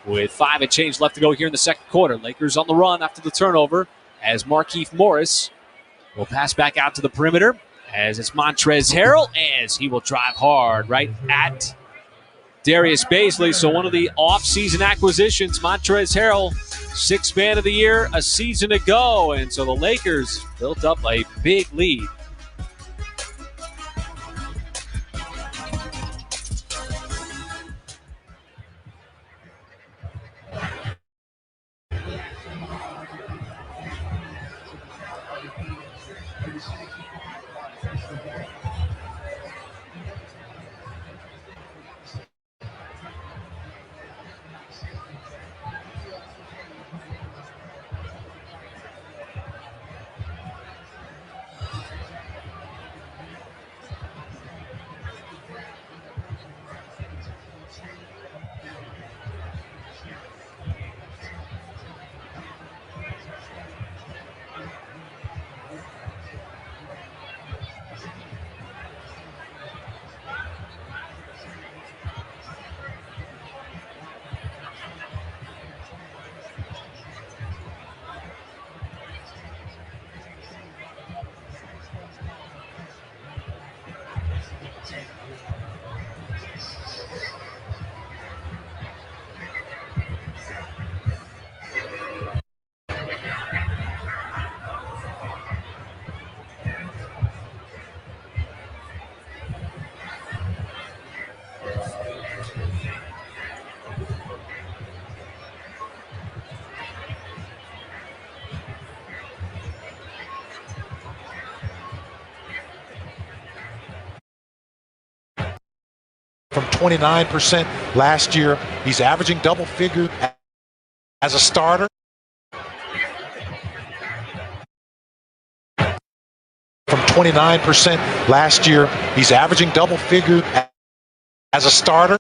with 5 and change left to go here in the second quarter. Lakers on the run after the turnover as Markieff Morris will pass back out to the perimeter. As it's Montrezl Harrell, as he will drive hard right at Darius Bazley. So one of the off-season acquisitions, Montrezl Harrell, 6th man of the year a season ago. And so the Lakers built up a big lead. from 29% last year. He's averaging double figures as a starter. From 29% last year. He's averaging double figures as a starter.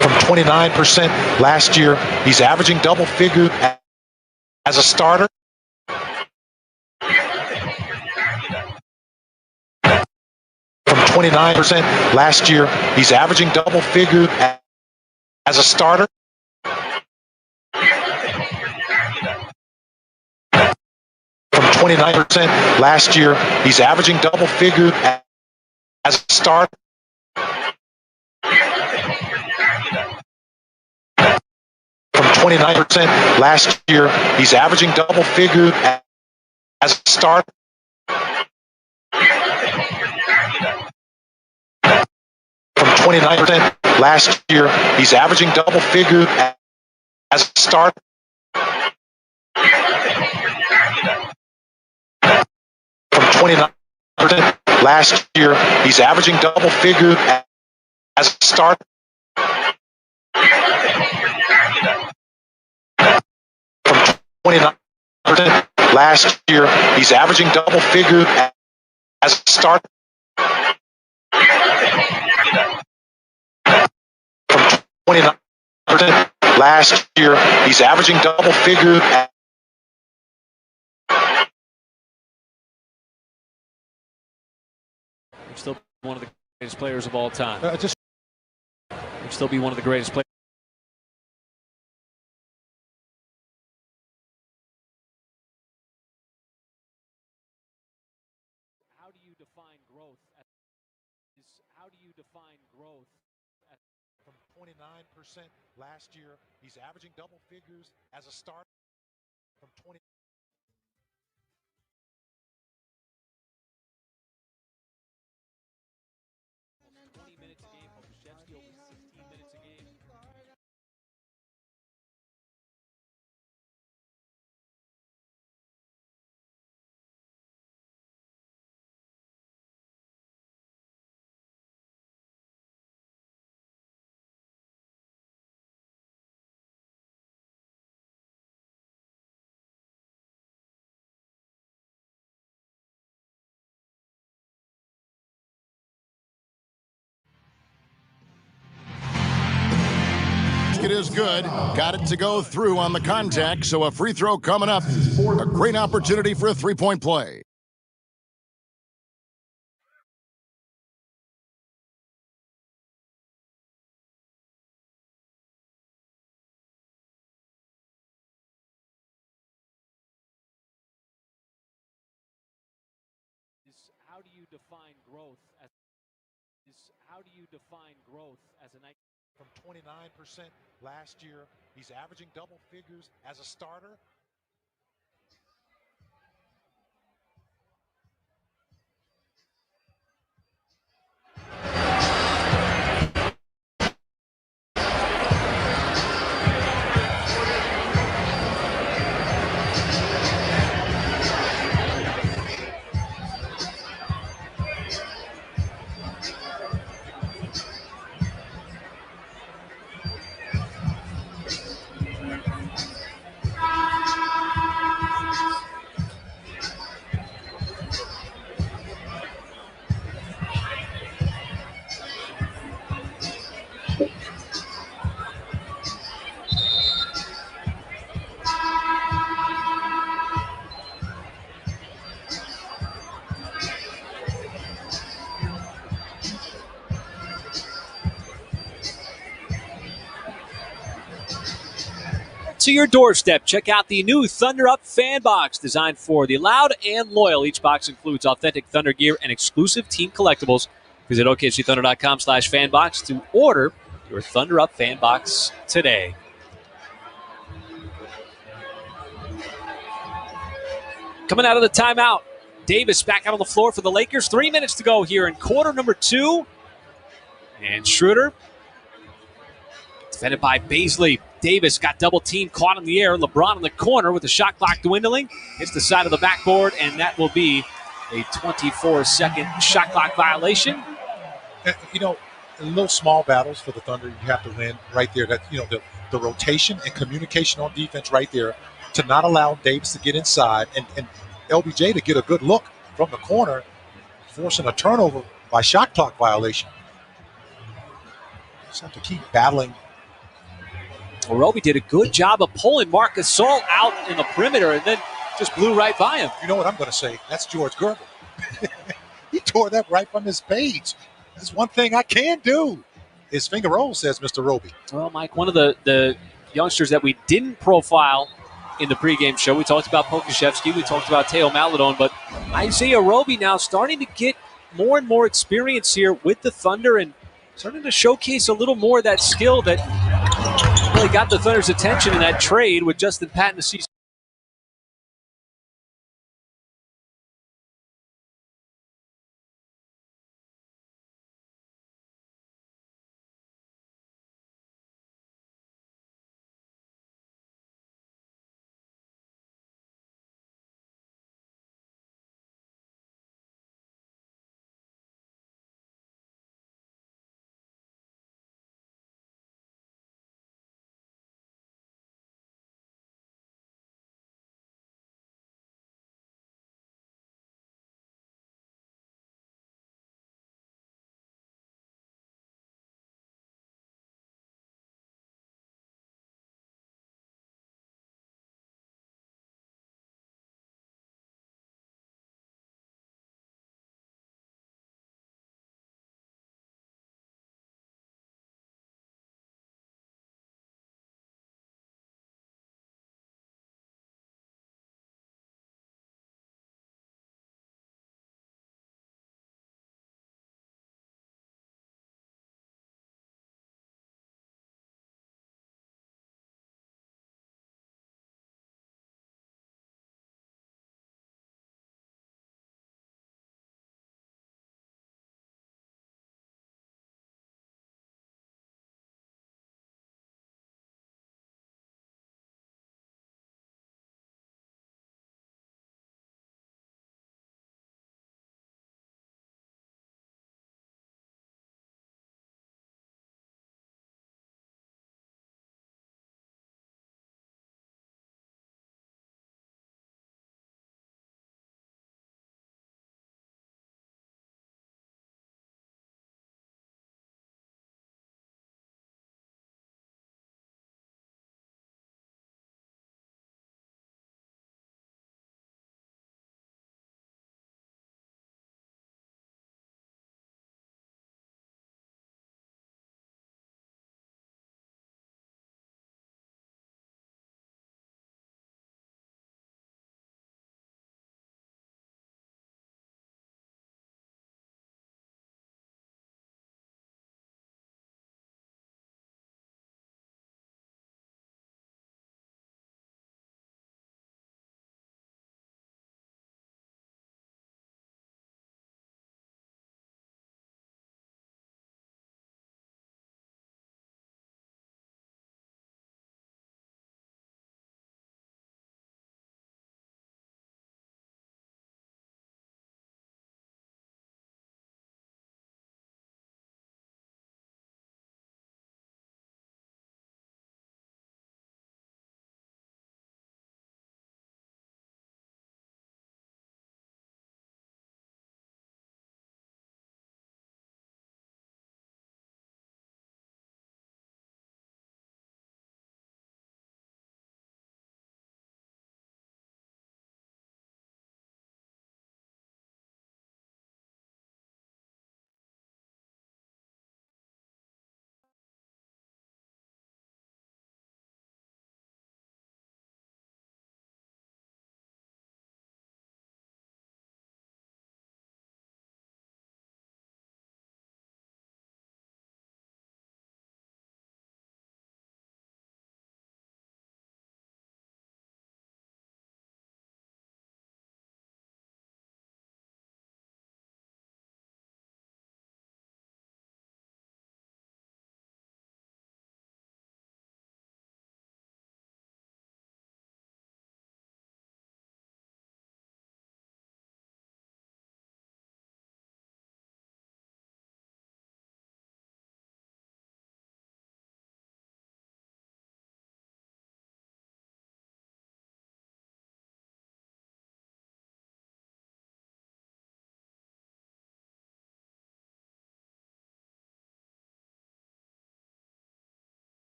From 29% last year. He's averaging double figures as a starter. From 29% last year. He's averaging double figures as a starter. From 29% last year. He's averaging double figures as a starter. From 29% last year. He's averaging double figures as a starter. From 29% last year. He's averaging double figures as a starter. From 29% last year. He's averaging double figures as a starter. From 29% last year. He's averaging double figures as a starter. From 29% last year. He's averaging double figures. Still one of the greatest players of all time. Would still be one of the greatest players. How do you define growth? How do you define growth? From 29% last year, he's averaging double figures as a starter. From 20. Minutes a game. Pokuševski over 16 minutes a game. It is good. Got it to go through on the contact, so a free throw coming up. A great opportunity for a three-point play. How do you define growth as a night? From 29% last year, he's averaging double figures as a starter. To your doorstep, check out the new Thunder Up Fan Box, designed for the loud and loyal. Each box includes authentic Thunder gear and exclusive team collectibles. Visit OKCThunder.com/fanbox to order your Thunder Up Fan Box today. Coming out of the timeout, Davis back out on the floor for the Lakers. 3 minutes to go here in quarter number 2. And Schroeder, defended by Baisley. Davis got double team, caught in the air. LeBron in the corner with the shot clock dwindling. Hits the side of the backboard, and that will be A 24-second shot clock violation. You know, in little small battles for the Thunder, you have to win right there. That, you know, the rotation and communication on defense right there to not allow Davis to get inside and LBJ to get a good look from the corner, forcing a turnover by shot clock violation. Just have to keep battling. Well, Roby did a good job of pulling Marc Gasol out in the perimeter and then just blew right by him. You know what I'm going to say? That's George Gerber. He tore that right from his page. That's one thing I can do. His finger roll, says Mr. Roby. Well, Mike, one of the youngsters that we didn't profile in the pregame show, we talked about Pokusevski, we talked about Teo Maledon, but Isaiah Roby now starting to get more and more experience here with the Thunder and starting to showcase a little more of that skill that really got the Thunder's attention in that trade with Justin Patton the season.